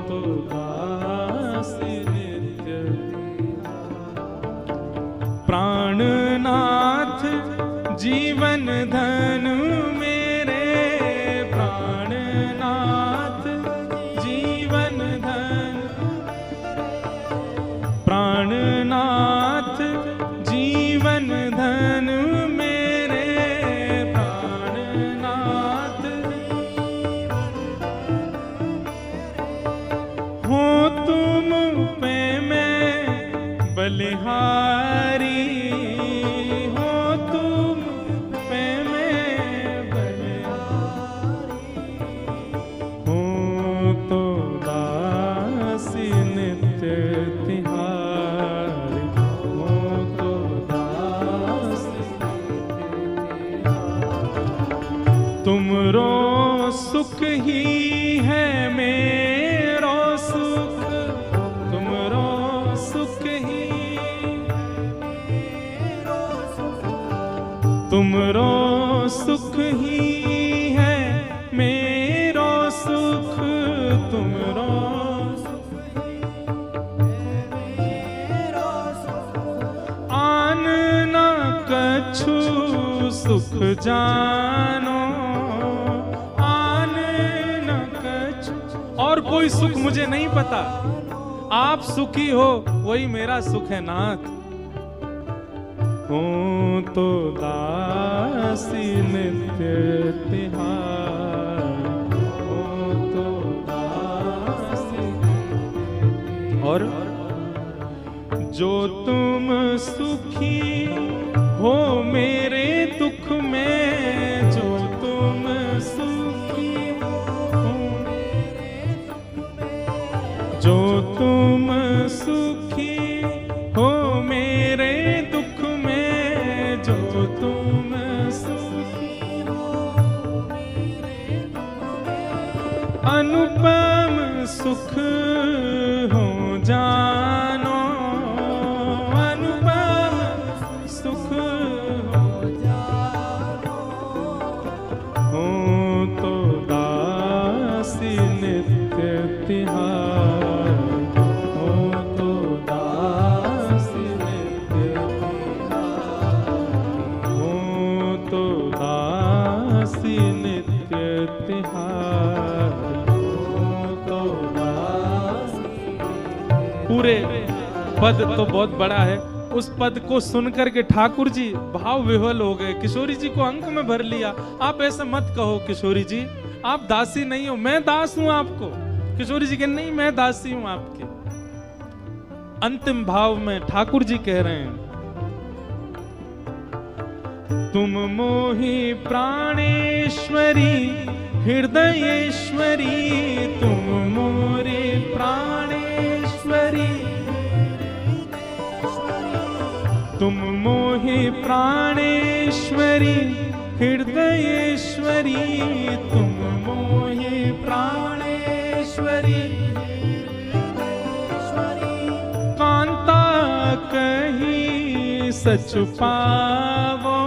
तो दासी नित्य, प्राणनाथ जीवन धन मेरे, प्राणनाथ जीवन धन, प्राणनाथ जीवन धन मेरे, प्राणनाथ हो तुम पे मैं बलिहारी, तुमरो सुख ही है मेरो सुख, तुमरो सुख ही, तुमरो सुख ही है मेरो सुख, तुमरो आन न कछु सुख जानो, और कोई सुख मुझे नहीं पता, आप सुखी हो वही मेरा सुख है नाथ। हो तो दासी नित्य तिहारी, हो तो दासी, और जो तुम सुखी हो मेरे दुख में, जो तुम सुखी हो, जो तुम सुखी हो मेरे दुख में, जो तुम सुखी हो मेरे दुख में, अनुपम सुख हो जा पूरे पद तो बहुत बड़ा है, उस पद को सुनकर के ठाकुर जी भाव विह्वल हो गए, किशोरी जी को अंक में भर लिया। आप ऐसे मत कहो किशोरी जी, आप दासी नहीं हो, मैं दास हूं आपको। किशोरी जी कह नहीं, मैं दासी हूं आपके। अंतिम भाव में ठाकुर जी कह रहे हैं, तुम मोहि प्राणेश्वरी हृदयेश्वरी, तुम मोरे प्राणेश्वरी, तुम मोहि प्राणेश्वरी हृदयेश्वरी, तुम मोहि प्राणेश्वरी, कांता कही सच पावो,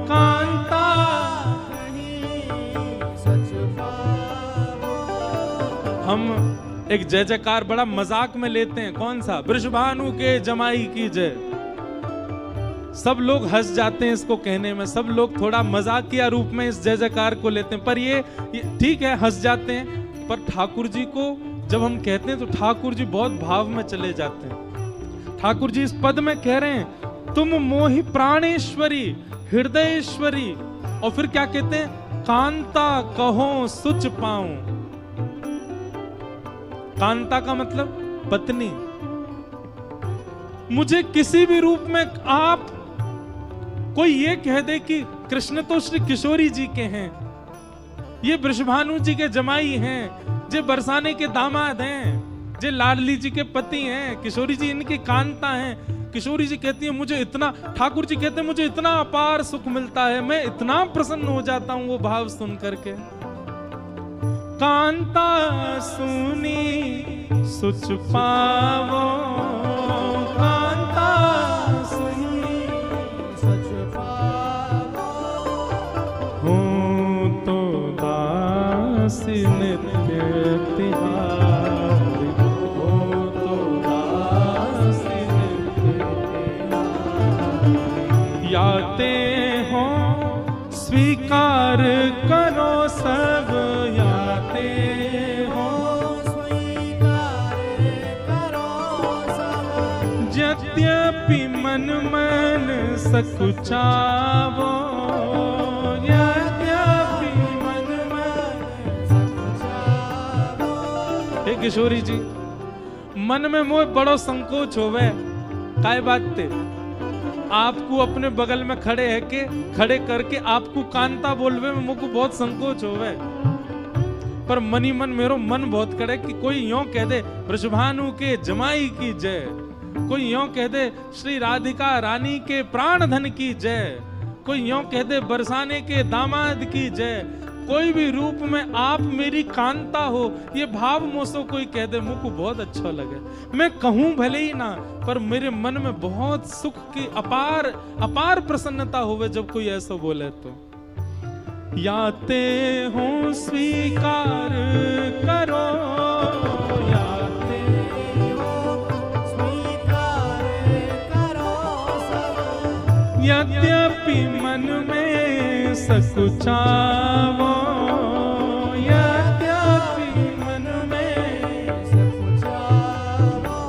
कांता कही सच पावो। हम एक जय जयकार बड़ा मजाक में लेते हैं, कौन सा? वृषभानु के जमाई की जय। सब लोग हंस जाते हैं इसको कहने में, सब लोग थोड़ा मजाकिया रूप में इस जय जयकार को लेते हैं, पर ये ठीक है, हंस जाते हैं। पर ठाकुर जी को जब हम कहते हैं तो ठाकुर जी बहुत भाव में चले जाते हैं। ठाकुर जी इस पद में कह रहे हैं, तुम मोहि प्राणेश्वरी हृदयेश्वरी, और फिर क्या कहते हैं? कांता कहो सुच पाऊं। कांता का मतलब पत्नी। मुझे किसी भी रूप में आप, कोई ये कह दे कि कृष्ण तो श्री किशोरी जी के हैं, ये वृषभानु जी के जमाई हैं, जे बरसाने के दामाद हैं, जे लाडली जी के पति हैं, किशोरी जी इनकी कांता हैं। किशोरी जी कहती है मुझे इतना, ठाकुर जी कहते हैं मुझे इतना अपार सुख मिलता है, मैं इतना प्रसन्न हो जाता हूं वो भाव सुन करके। कांता सुनी सुच पावो, कांता सुनी सुच पावो, हूँ तो दासी नित्य तिहारी, हूँ तो दासी नित्य तिहारी। याते हो स्वीकार करो सब, याते हो स्वीकार करो सब, यद्यपि मन मन सकुचावो, यद्यपि मन मन सकुचावो। हे किशोरी जी, मन में मोह बड़ो संकोच होवे, काय बात ते? आपको अपने बगल में खड़े करके आपको कांता बोलवे में मुझको बहुत संकोच होवे, पर मनी मन मेरो मन बहुत करे कि कोई यों कह दे वृषभानु के जमाई की जय, कोई यों कह दे श्री राधिका रानी के प्राण धन की जय, कोई यों कह दे बरसाने के दामाद की जय। कोई भी रूप में आप मेरी कांता हो, ये भाव मोसो कोई कह दे मुझको बहुत अच्छा लगे। मैं कहूं भले ही ना, पर मेरे मन में बहुत सुख की अपार अपार प्रसन्नता होवे जब कोई ऐसा बोले तो। याते हो स्वीकार करो, याते हो स्वीकार करो सब, यद्यपि मन में सकुचावो, यद्यपि मन में सकुचावो,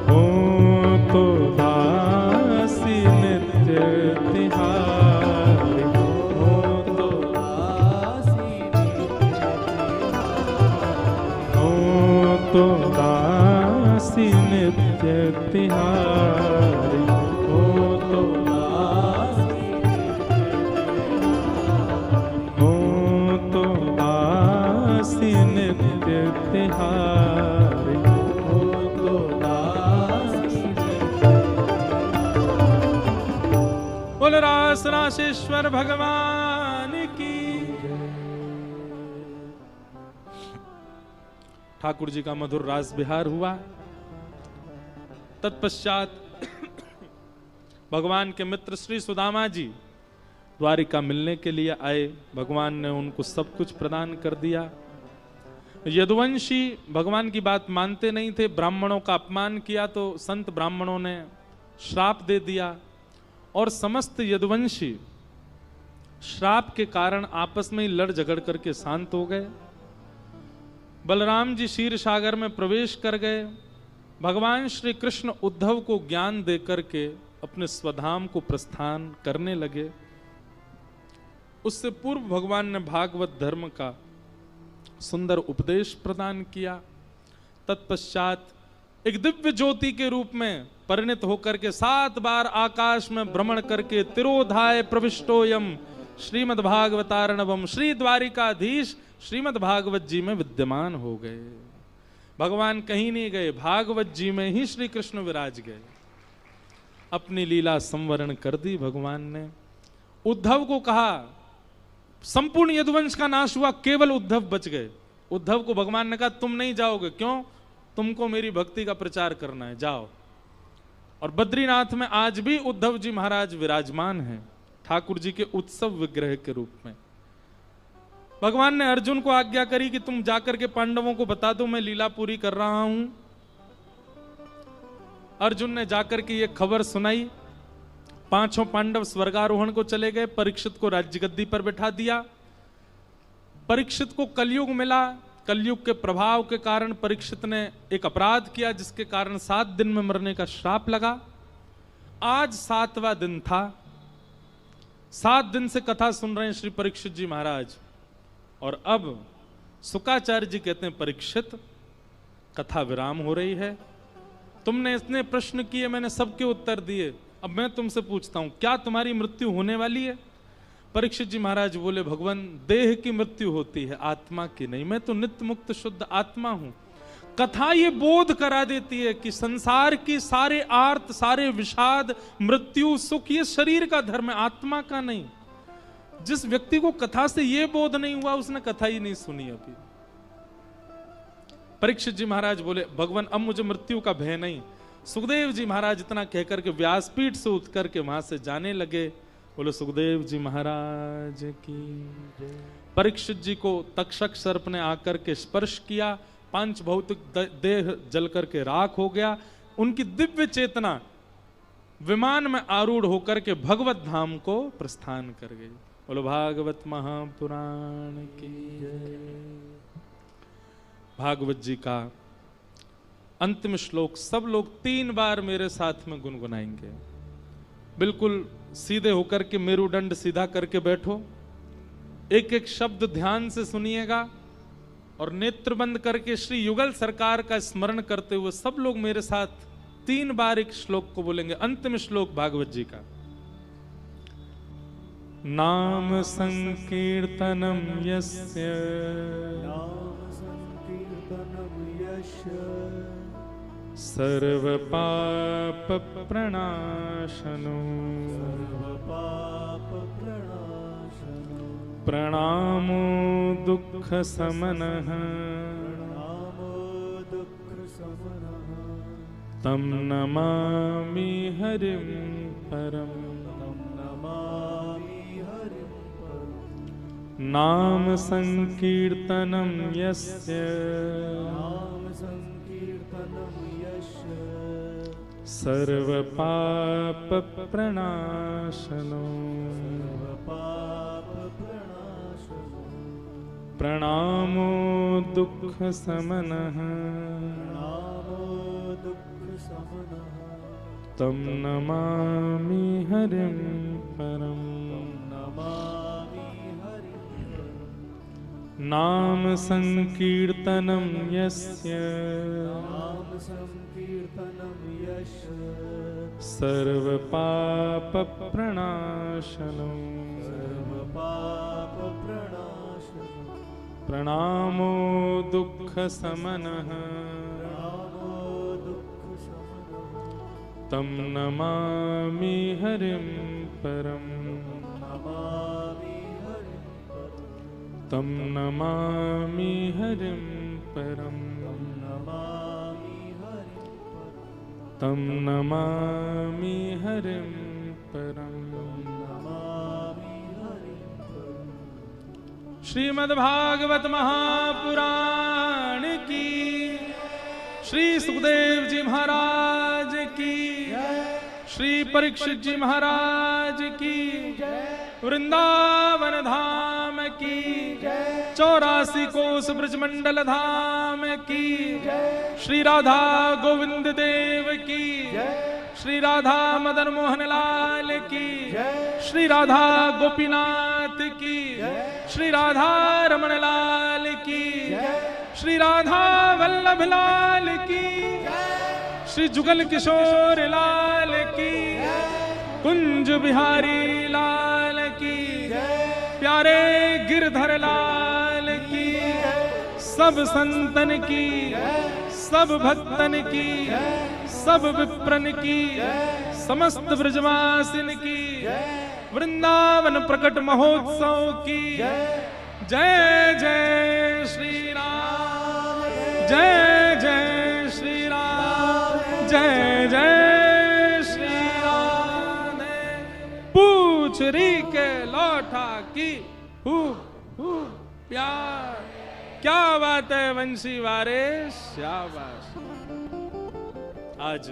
हो तो दासी नित्य तिहारी, हो तो दासी नित्य तिहारी, हो तो दासी नित्य तिहारी, हो तो नित्य तिहारी, हो तो दासी। बोल रास राशेश्वर भगवान की। ठाकुर जी का मधुर रास विहार हुआ। तत्पश्चात भगवान के मित्र श्री सुदामा जी द्वारिका मिलने के लिए आए। भगवान ने उनको सब कुछ प्रदान कर दिया। यदुवंशी भगवान की बात मानते नहीं थे, ब्राह्मणों का अपमान किया तो संत ब्राह्मणों ने श्राप दे दिया और समस्त यदुवंशी श्राप के कारण आपस में ही लड़ झगड़ करके शांत हो गए। बलराम जी क्षीर सागर में प्रवेश कर गए। भगवान श्री कृष्ण उद्धव को ज्ञान देकर के अपने स्वधाम को प्रस्थान करने लगे। उससे पूर्व भगवान ने भागवत धर्म का सुंदर उपदेश प्रदान किया। तत्पश्चात एक दिव्य ज्योति के रूप में परिणत होकर के 7 बार आकाश में भ्रमण करके तिरोधाय प्रविष्टोयम श्रीमद्भागवतार्णवम श्री द्वारिकाधीश श्रीमद् भागवत जी में विद्यमान हो गए। भगवान कहीं नहीं गए, भागवत जी में ही श्री कृष्ण विराज गए। अपनी लीला संवरण कर दी भगवान ने। उद्धव को कहा, संपूर्ण यदुवंश का नाश हुआ, केवल उद्धव बच गए। उद्धव को भगवान ने कहा तुम नहीं जाओगे, क्यों? तुमको मेरी भक्ति का प्रचार करना है, जाओ। और बद्रीनाथ में आज भी उद्धव जी महाराज विराजमान हैं, ठाकुर जी के उत्सव विग्रह के रूप में। भगवान ने अर्जुन को आज्ञा करी कि तुम जाकर के पांडवों को बता दो मैं लीला पूरी कर रहा हूं। अर्जुन ने जाकर के ये खबर सुनाई। 5 पांडव स्वर्गारोहण को चले गए। परीक्षित को राज्य गद्दी पर बैठा दिया। परीक्षित को कलयुग मिला। कलयुग के प्रभाव के कारण परीक्षित ने एक अपराध किया, जिसके कारण 7 दिन में मरने का श्राप लगा। आज 7वां दिन था। 7 दिन से कथा सुन रहे हैं श्री परीक्षित जी महाराज। और अब शुकाचार्य जी कहते हैं, परीक्षित कथा विराम हो रही है। तुमने इतने प्रश्न किए, मैंने सबके उत्तर दिए। अब मैं तुमसे पूछता हूं, क्या तुम्हारी मृत्यु होने वाली है? परीक्षित जी महाराज बोले, भगवान देह की मृत्यु होती है, आत्मा की नहीं। मैं तो नित्य मुक्त शुद्ध आत्मा हूं। कथा ये बोध करा देती है कि संसार की सारे आर्त, सारे विषाद, मृत्यु, सुख, ये शरीर का धर्म है, आत्मा का नहीं। जिस व्यक्ति को कथा से ये बोध नहीं हुआ, उसने कथा ही नहीं सुनी अभी। परीक्षित जी महाराज बोले, भगवान अब मुझे मृत्यु का भय नहीं। सुखदेव जी महाराज इतना कहकर के व्यासपीठ से उठ करके वहां से जाने लगे। बोलो सुखदेव जी महाराज की। परीक्षित जी को तक्षक सर्प ने आकर के स्पर्श किया। 5 भौतिक देह जल करके राख हो गया। उनकी दिव्य चेतना विमान में आरूढ़ होकर के भगवत धाम को प्रस्थान कर गई। बोलो भागवत महापुराण की जय। भागवत जी का अंतिम श्लोक सब लोग 3 बार मेरे साथ में गुनगुनाएंगे। बिल्कुल सीधे होकर के मेरुदंड सीधा करके बैठो। एक एक शब्द ध्यान से सुनिएगा और नेत्र बंद करके श्री युगल सरकार का स्मरण करते हुए सब लोग मेरे साथ 3 बार एक श्लोक को बोलेंगे। अंतिम श्लोक भागवत जी का। नाम संकीर्तनम यस्य सर्व पाप प्रणाशनो प्रणामो दुख समनः तम नमामि हरिं परम। नाम संकीर्तनम यस्य सर्व पाप प्रणाशनो प्रणामो दुख समनः तम नमामि हरिं परम। नाम संकीर्तनम यस्य सर्व पाप प्रणाशनो प्रणामो दुख समनः तम नमामि हरिं परम। तम नमामि हरिं परम। तम नमामि हरिं परम। श्रीमद्भागवत महापुराण की, श्री सुखदेव जी महाराज की, श्री परीक्षित जी महाराज की, वृंदावन धाम की 84 कोस ब्रजमंडल धाम की श्री राधा गोविंद देव की श्री राधा मदन मोहन लाल की श्री राधा गोपीनाथ की श्री राधा रमण लाल की श्री राधा वल्लभ लाल की श्री जुगल किशोर लाल की कुंज बिहारी लाल की प्यारे गिरधर लाल की सब संतन की सब भक्तन की सब विप्रन की समस्त ब्रजवासिन की वृंदावन प्रकट महोत्सव की जय जय श्री राम जय जय श्री राम जय जय श्री राम पूछ री के लौटा की हु प्यार क्या बात है वंशी वारे शाबाश। आज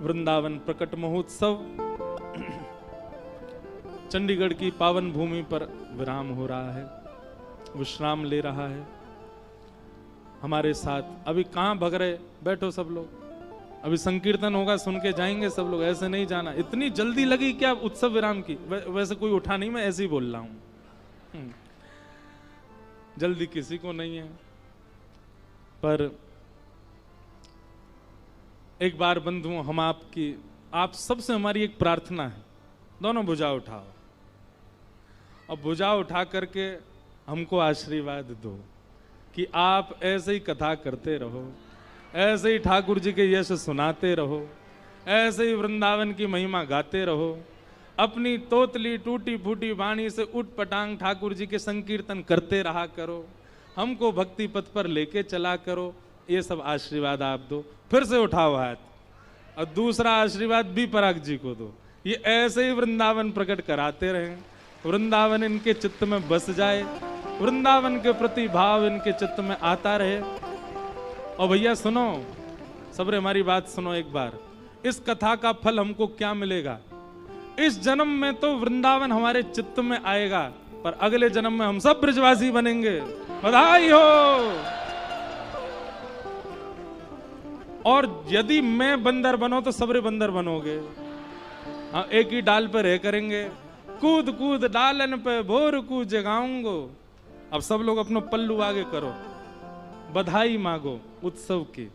वृंदावन प्रकट महोत्सव चंडीगढ़ की पावन भूमि पर विराम हो रहा है, विश्राम ले रहा है। हमारे साथ अभी कहां भग रहे, बैठो सब लोग, अभी संकीर्तन होगा, सुन के जाएंगे सब लोग, ऐसे नहीं जाना। इतनी जल्दी लगी क्या उत्सव विराम की? वैसे कोई उठा नहीं, मैं ऐसे ही बोल रहा हूं, जल्दी किसी को नहीं है। पर एक बार बंधु, हम आप सबसे हमारी एक प्रार्थना है, दोनों भुजा उठाओ और भुजा उठा करके हमको आशीर्वाद दो कि आप ऐसे ही कथा करते रहो, ऐसे ही ठाकुर जी के यश सुनाते रहो, ऐसे ही वृंदावन की महिमा गाते रहो, अपनी तोतली टूटी फूटी वाणी से उठ पटांग ठाकुर जी के संकीर्तन करते रहा करो, हमको भक्ति पथ पर लेके चला करो। ये सब आशीर्वाद आप दो। फिर से उठाओ हाथ और दूसरा आशीर्वाद भी पराग जी को दो। ये ऐसे ही वृंदावन प्रकट कराते रहें, वृंदावन इनके चित्त में बस जाए, वृंदावन के प्रति भाव इनके चित्त में आता रहे। और भैया सुनो, सबरे हमारी बात सुनो एक बार, इस कथा का फल हमको क्या मिलेगा? इस जन्म में तो वृंदावन हमारे चित्त में आएगा, पर अगले जन्म में हम सब ब्रजवासी बनेंगे। बधाई हो। और यदि मैं बंदर बनो तो सबरे बंदर बनोगे। हाँ, एक ही डाल पर रह करेंगे, कूद कूद डालन पे भोर कूद जगाऊंगो। अब सब लोग अपना पल्लू आगे करो, बधाई मांगो उत्सव की।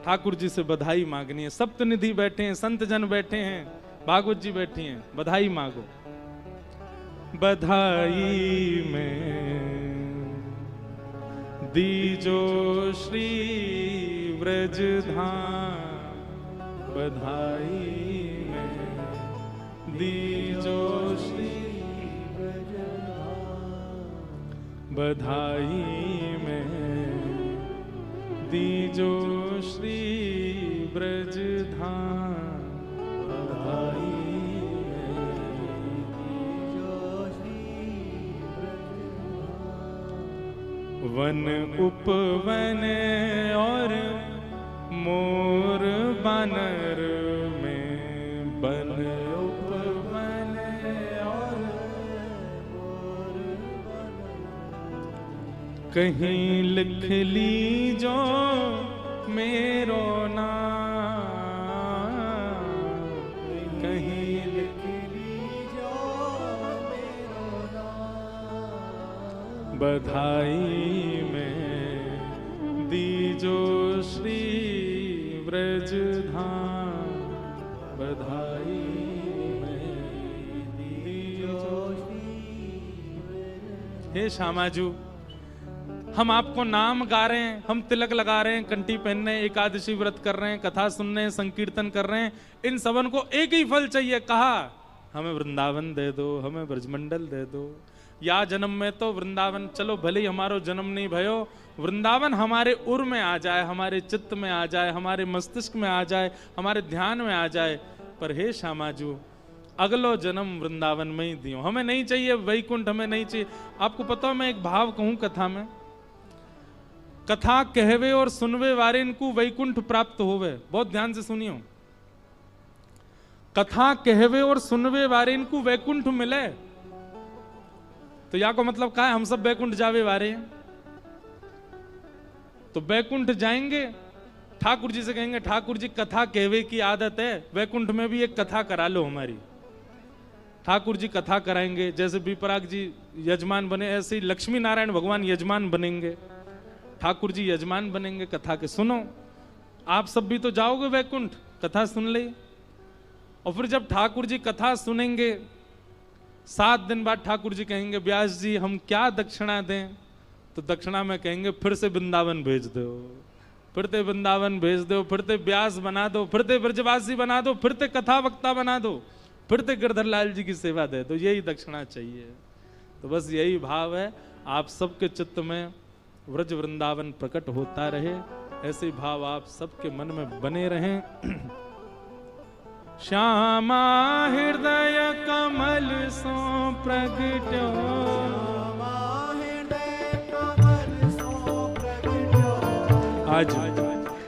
ठाकुर जी से बधाई मांगनी है। सप्तनिधि बैठे हैं, संत जन बैठे हैं, भागवत जी बैठी हैं, बधाई मांगो। बधाई में दीजो श्री व्रज धाम, बधाई में दीजो श्री व्रज धाम, बधाई में दीजो श्री व्रज धाम, बधाई वन उपवन और मोर बानर में, वन उपवन और मोर बानर, कहीं लिख लीजो मेरो नाम, कहीं लिख लीजो मेरो नाम, बधाई दीजो श्री व्रज धाम, बधाई में दीजो श्री। हे श्यामाजू, हम आपको नाम गा रहे हैं, हम तिलक लगा रहे हैं, कंठी पहन रहे हैं, एकादशी व्रत कर रहे हैं, कथा सुन रहे हैं, संकीर्तन कर रहे हैं, इन सबन को एक ही फल चाहिए। कहा हमें वृंदावन दे दो, हमें ब्रजमंडल दे दो। या जन्म में तो वृंदावन, चलो भले ही हमारो जन्म नहीं भयो, वृंदावन हमारे उर में आ जाए, हमारे चित्त में आ जाए, हमारे मस्तिष्क में आ जाए, हमारे ध्यान में आ जाए। पर हे श्यामाजू, अगलो जन्म वृंदावन में ही दियो, हमें नहीं चाहिए वैकुंठ, हमें नहीं चाहिए। आपको पता है, मैं एक भाव कहूं कथा में, कथा कहवे और सुनवे वारे इनको वैकुंठ प्राप्त होवे। बहुत ध्यान से सुनियो। कथा कहवे और सुनवे वारे इनको वैकुंठ मिले। तो या को मतलब क्या है, हम सब वैकुंठ जावे वारे हैं। तो वैकुंठ जाएंगे, ठाकुर जी से कहेंगे ठाकुर जी कथा कहवे की आदत है, वैकुंठ में भी एक कथा करा लो हमारी। ठाकुर जी कथा कराएंगे, जैसे विपराग जी यजमान बने ऐसे ही लक्ष्मी नारायण भगवान यजमान बनेंगे, ठाकुर जी यजमान बनेंगे कथा के। सुनो, आप सब भी तो जाओगे वैकुंठ, कथा सुन ले। और फिर जब ठाकुर जी कथा सुनेंगे, 7 दिन बाद ठाकुर जी कहेंगे व्यास जी हम क्या दक्षिणा दें? तो दक्षिणा में कहेंगे फिर से वृंदावन भेज दो, फिर ते वृंदावन भेज दो, फिर ते व्यास बना दो, फिर ते ब्रजवासी बना दो, फिर ते कथा वक्ता बना दो, फिर ते गिरधर लाल जी की सेवा दे। तो यही दक्षिणा चाहिए। तो बस यही भाव है, आप सबके चित्त में व्रज वृंदावन प्रकट होता रहे, ऐसे भाव आप सबके मन में बने रहें। श्यामा हृदय कमल सो प्रगट्यो, आज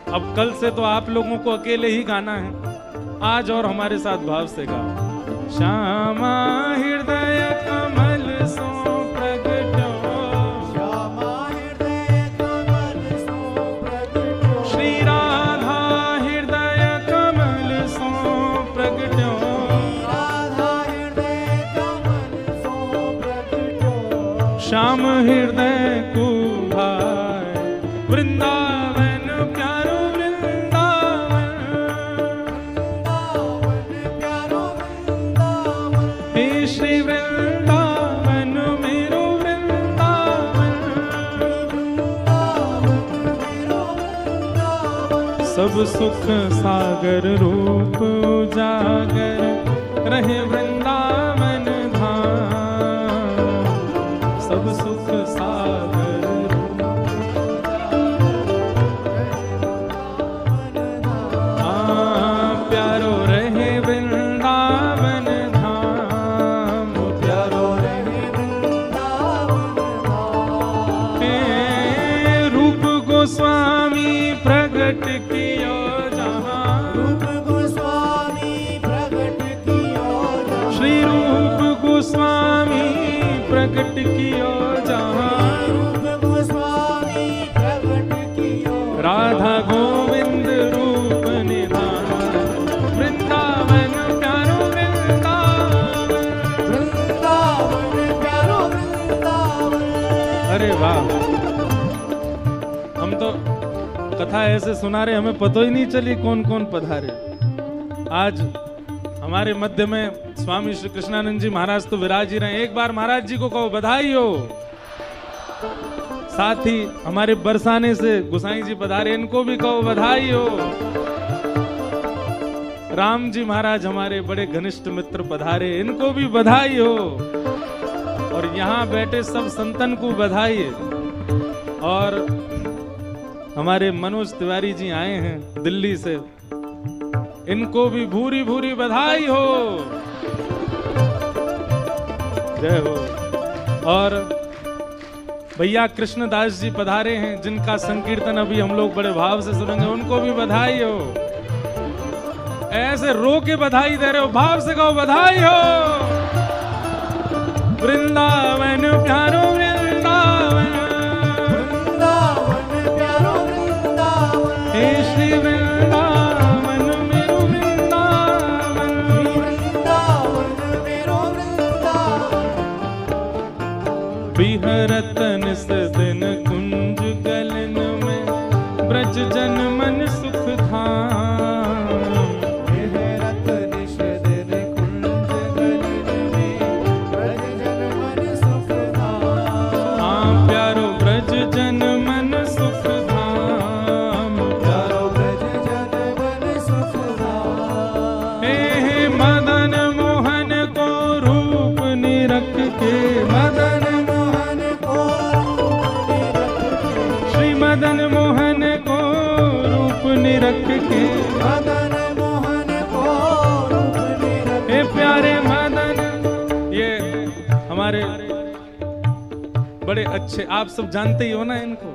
अब कल से तो आप लोगों को अकेले ही गाना है, आज और हमारे साथ भाव से गाओ। श्यामा हृदय कमल सो प्रगट्यो, श्यामा हृदय कमल सो प्रगट्यो, श्री राधा हृदय कमल सो प्रगट्यो, राधा हृदय कमल सो प्रगट्यो, श्याम हृदय को भाई वृंदावन प्यारो वृंदावन, वृंदावन प्यारो वृंदावन, हे श्री वृंदावन मेरो वृंदावन, वृंदावन मेरो वृंदावन, सब सुख सागर रूप उजागर रहे वृंदावन धाम, सब सुख सागर प्यारो रहे वृंदावन धाम, प्यारो रहे वृंदावन धाम, हे रूप गोस्वामी प्रगट कियो जहाँ, रूप गोस्वामी प्रगट कियो जहाँ, श्री रूप गोस्वामी प्रगट कियो जहाँ, रूप गोस्वामी प्रगट कियो, राधा गोविंद रूप निधान, वृंदावन प्यारो वृंदावन, वृंदावन प्यारो वृंदावन। अरे वाह, हम तो कथा ऐसे सुना रहे, हमें पता ही नहीं चली कौन कौन पधारे। आज हमारे मध्य में स्वामी श्री कृष्णानंद जी महाराज तो विराज ही रहे, एक बार महाराज जी को कहो बधाई हो। साथ ही हमारे बरसाने से गुसाई जी पधारे, इनको भी कहो बधाई हो। राम जी महाराज हमारे बड़े घनिष्ठ मित्र पधारे, इनको भी बधाई हो। और यहाँ बैठे सब संतन को बधाई है। और हमारे मनोज तिवारी जी आए हैं दिल्ली से, इनको भी भूरी भूरी बधाई हो, जय हो। और भैया कृष्णदास जी पधारे हैं, जिनका संकीर्तन अभी हम लोग बड़े भाव से सुनेंगे, उनको भी बधाई हो। ऐसे रो के बधाई दे रहे हो, भाव से कहो बधाई हो। वृंदावन प्यारो वृंदावन, वृंदावन प्यारो वृंदावन, हे श्री वृंदावन मेरो वृंदावन, वृंदावन मेरो वृंदावन, बिहरत निस दिन कुंज गलन में, ब्रज जन मन सुख धाम, बिहरत निस दिन कुंज गलन में, ब्रज जन मन सुख धाम, हाँ प्यारो ब्रज जन मन सुख धाम, प्यारो ब्रज जन मन सुख धाम, हे मदन मोहन को रूप निरख के, मदन मोहन को रूप निरख के, श्री मदन मोहन को रूप निरख के, मदन मोहन को रूप निरख हे प्यारे मदन। ये हमारे बड़े अच्छे, आप सब जानते ही हो ना इनको,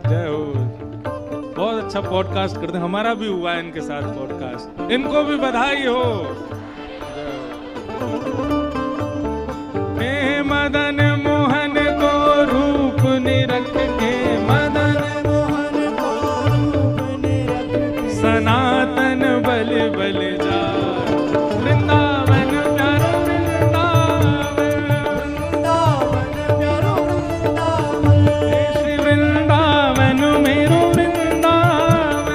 जय हो। बहुत अच्छा पॉडकास्ट करते हैं, हमारा भी हुआ है इनके साथ पॉडकास्ट, इनको भी बधाई हो। हे मदन मोहन को रूप निरख के, मदन मोहन को रूप निरख के, सनातन बल बल जा, वृंदावन प्यारो वृंदावन, वृंदावन प्यारो वृंदावन, श्री वृंदावन मेरो वृंदावन,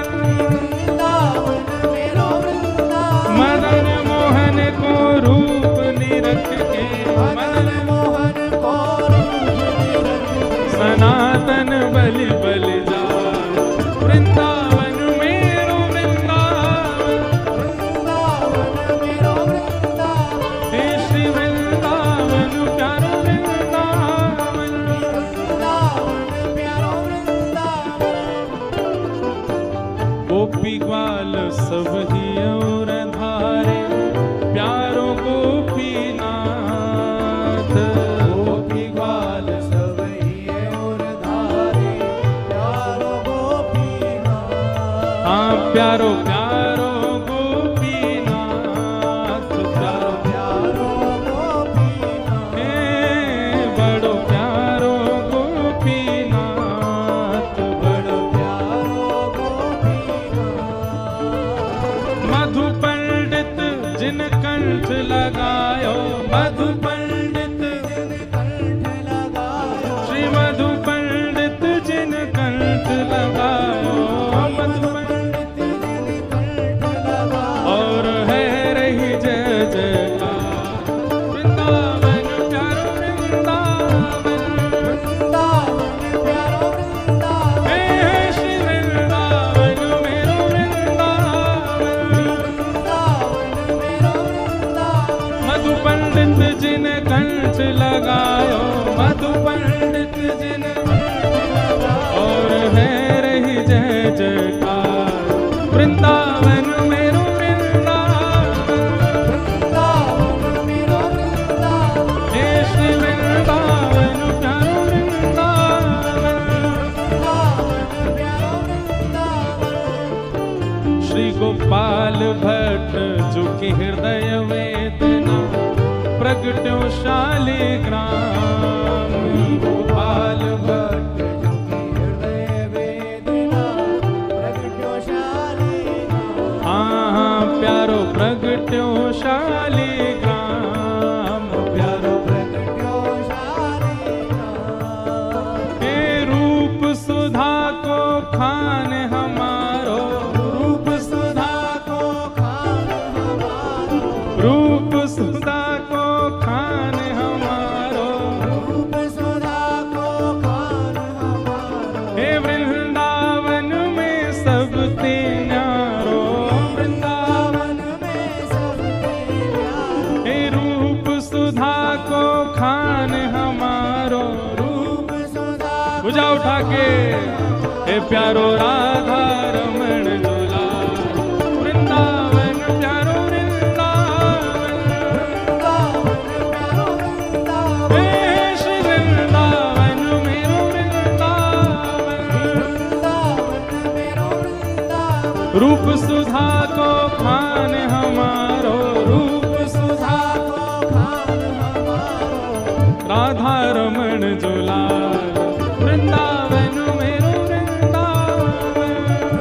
वृंदावन मेरो वृंदावन, मदन मोहन को रूप निरख के, मदन मोहन को रूप निरख के, सनातन बल बल जा, वृंदावन मेरो वृंदावन, वृंदावन मेरो वृंदावन, हे श्री वृंदावन प्यारो वृंदावन, वृंदावन प्यारो वृंदावन, गोपी ग्वाल सब ही और धारे, प्यारो गोपीनाथ, गोपी ग्वाल सब ही और धारे, प्यारो गोपीनाथ, हाँ प्यारो प्यारो गोपीनाथ, प्यारो प्यारो गोपीनाथ, हे बड़ो प्यारो गोपीनाथ, बड़ो प्यारो गोपीनाथ, मधु पंडित जिन कंठ लगायो, मधु पंडित कंठ लगायो, श्री मधु पंडित जिन कंठ लगायो, मधु पंडित जिन कंठ लगायो, और है रही जय जयकार, वृंदावन प्यारो वृंदावन, वृंदावन प्यारो वृंदावन, हे श्री वृंदावन मेरो वृंदावन, वृंदावन मेरो वृंदावन, मधु पंडित जिन कंठ लगायो, मधु पंडित जिन और है रही जय जयकार, वृंदावन मेरो वृंदावन, वृंदावन मेरो वृंदावन, हे श्री वृंदावन प्यारो वृंदावन, वृंदावन प्यारो वृंदावन, श्री गोपाल भट्ट जो कि हृदय वेदना प्रगट्यो शालिग्राम, गोपाल भट्ट जो कि हृदय वेदना प्रगट्यो शालिग्राम, हाँ प्यारो प्रगट्यो शालिग्राम, प्यारो प्रगट्यो शालिग्राम, हे रूप सुधा को खान हमारो, रूप सुधा को खान हमारो, रूप सुधा को खान हमारो, रूप सुधा को खान हमारो, हे वृंदावन में सब ते न्यारो, वृंदावन में सबके प्यारो, हे रूप सुधा को खान हमारो, रूप सुधा भुजा उठा के, हे प्यारो राधा रमण झूला, वृंदावन प्यारो वृंदावन, वृंदावन प्यारो वृंदावन, हे श्री वृंदावन मेरो वृंदावन, वृंदावन मेरो वृंदावन, रूप सुधा को खान हमारो, रूप सुधा को खान हमारो, राधा रमण झूला, वृंदावन मेरो वृंदावन,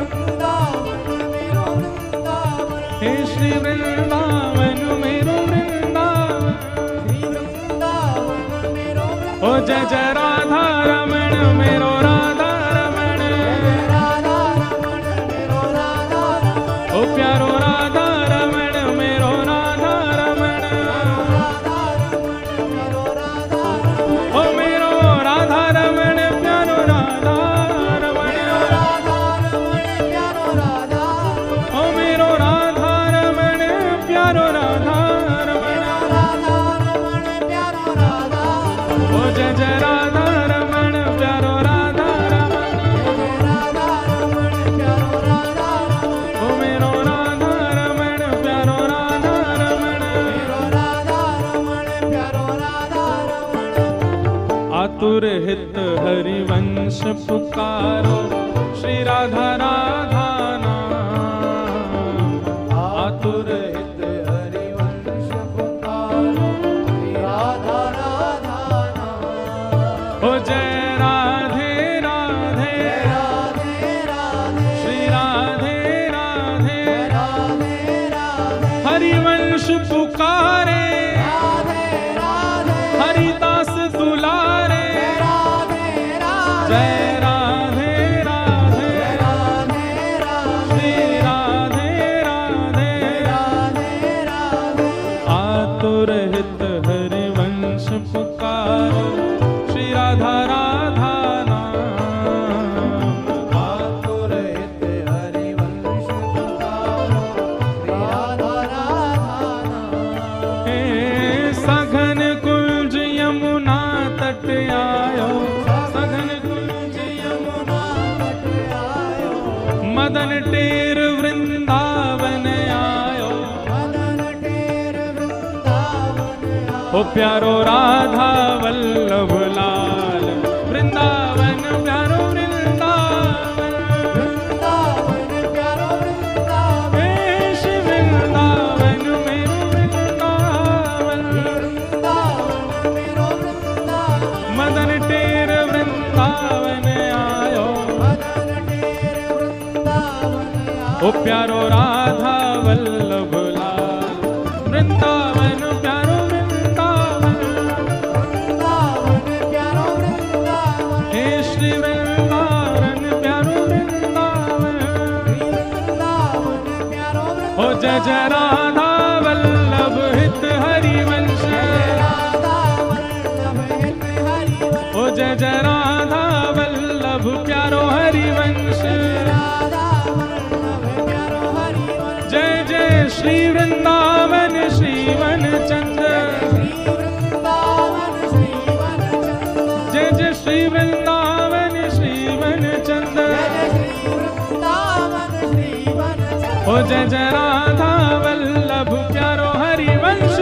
वृंदावन मेरो वृंदावन, हे श्री वृंदावन मेरो वृंदावन, श्री वृंदावन मेरो ओ जय जय राधा रमण मेरो राधा रमण, राधा रमण मेरो राधा रमण, ओ प्यारो राधा रमण मेरो राधा रमण, राधा रमण मेरो राधा रमण, ओ मेरो राधा रमण प्यारो राधा रमण, राधा रमण प्यारो राधा रमण, ओ मेरो राधा रमण प्यारो राधा रमण, राधा रमण प्यारो राधा रमण, ओ जय जय राधा रमण प्यारो राधा रमण, राधा रमण प्यारो राधा रमण, ओ मेरो राधा रमण प्यारो राधा रमण, राधा रमण प्यारो राधा रमण, आतुर हित हरिवंश पुकारो, श्री राधा राम मदन टेर वृंदावन आयो, मदन टेर वृंदावन आयो। ओ प्यारो राधा वल्लभ लाल, वृंदावन प्यारो वृंदावन, वृंदावन प्यारो वृंदावन, देश वृंदावन मेरो वृंदावन, वृंदावन मेरो वृंदावन। मदन टेर वृंदावन आयो, मदन टेर वृंदावन आयो। ओ प्यारो राधा वल्लभ लाल, वृंदावन प्यारो वृंदावन, वृंदावन प्यारो वृंदावन, हे श्री वृंदावन प्यारो वृंदावन, वृंदावन प्यारो वृंदावन। ओ जय जय राधा वल्लभ हित हरिवंश, राधा वल्लभ हित हरिवंश, ओ जय जय राधा वल्लभ प्यारो हरिवंश, राधा वल्लभ प्यारो हरिवंश। जय जय श्री वृंदावन श्रीवन चंद, श्री वृंदावन श्रीवन चंद, जय जय श्री वृंदावन श्रीवन चंद, जय श्री वृंदावन श्रीवन चंद। ओ जय जय राधा वल्लभ प्यारो हरिवंश,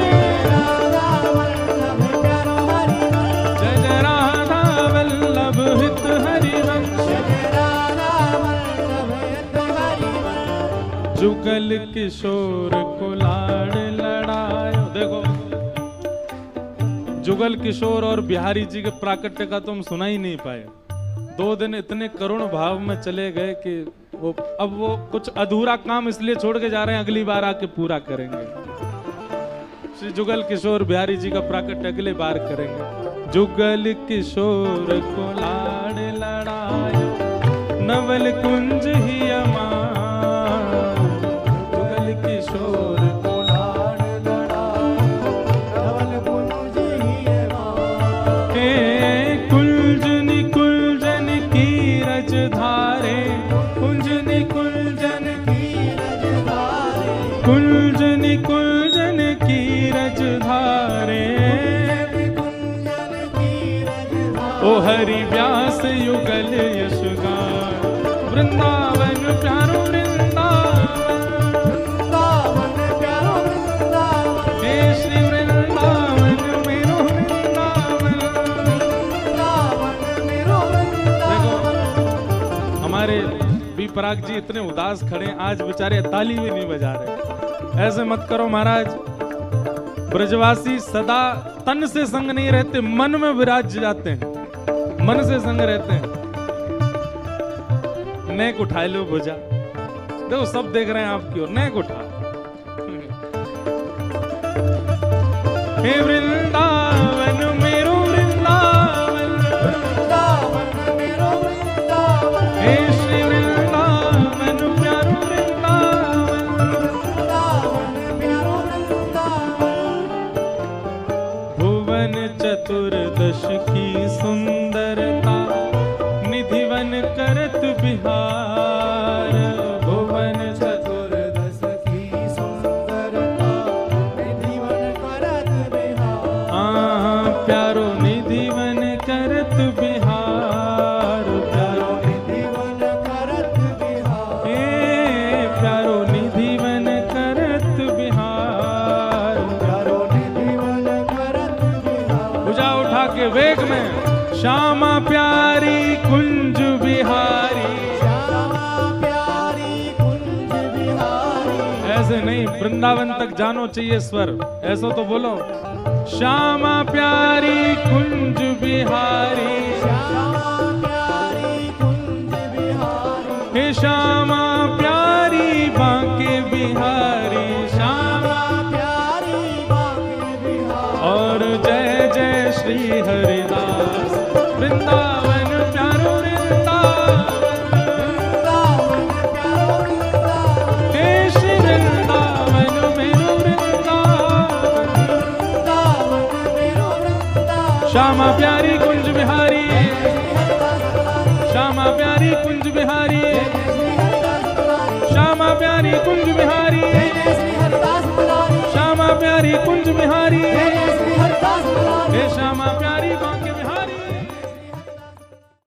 राधा वल्लभ प्यारो हरिवंश, जय जय राधा वल्लभ हित हरिवंश, राधा वल्लभ हित हरिवंश। जुगल किशोर को लाड़ लड़ायो। देखो जुगल किशोर और बिहारी जी के प्राकट्य का तुम सुना ही नहीं पाए। 2 दिन इतने करुण भाव में चले गए कि अब वो कुछ अधूरा काम इसलिए छोड़ के जा रहे हैं, अगली बार आके पूरा करेंगे। श्री जुगल किशोर बिहारी जी का प्राकट्य अगले बार करेंगे। जुगल किशोर को लाड़ लड़ायो, नवल कुंज ही अमार, जुगल किशोर को लाड़ लड़ायो, नवल कुंज ही अमार। हे कुंजनी कुंजन की रज धारे, कुंजनी कुंजन की रजधारे, कुंजनी कुंजन की रज धारे, कुंजन की रजधारे। ओ हरि व्यास युगल यश गान, वृंदावन प्यारो वृंदावन, वृंदावन प्यारो वृंदावन, हे श्री वृंदावन मेरो वृंदावन। वृंदावन मेरो वृंदावन। देखो हमारे बी पराग जी इतने उदास खड़े हैं, आज बेचारे ताली भी नहीं बजा रहे। ऐसे मत करो महाराज। ब्रजवासी सदा तन से संग नहीं रहते, मन में विराज जाते हैं, मन से संग रहते हैं। नेक उठा लो भुजा, देखो सब देख रहे हैं आपकी ओर, नेक उठा। हे वृंदावन मेरो वृंदावन, वृंदावन मेरो वृंदावन, हे श्री वृंदावन प्यारो वृंदावन, वृंदावन प्यारो वृंदावन। भुवन चतुर्दश की सुंदरता, निधिवन करत बिहार, भुवन चतुर्दश की सुंदरता, निधिवन करत बिहार। प्यारो निधिवन करत बिहार, प्यारो निधिवन करत बिहार। हे प्यारो निधिवन करत बिहार, प्यारो निधिवन करत बिहार। भुजा उठा के वेग में, श्यामा प्यारी कुंज बिहारी। श्यामा प्यारी कुंज बिहारी। ऐसे नहीं, वृंदावन तक जानो चाहिए स्वर, ऐसा तो बोलो। श्यामा प्यारी कुंज बिहारी, श्यामा प्यारी कुंज बिहारी। हे श्यामा प्यारी बांके बिहारी, श्यामा प्यारी बांके बिहारी। और जय जय श्री हरिदास, वृंदावन प्यारो वृंदावन, वृंदावन प्यारो वृंदावन। हे श्री वृंदावन मेरो वृंदावन, वृंदावन मेरो वृंदावन। श्यामा प्यारी कुंज बिहारी, श्यामा प्यारी कुंज बिहारी, श्यामा प्यारी कुंज बिहारी, श्यामा प्यारी कुंज बिहारी, हे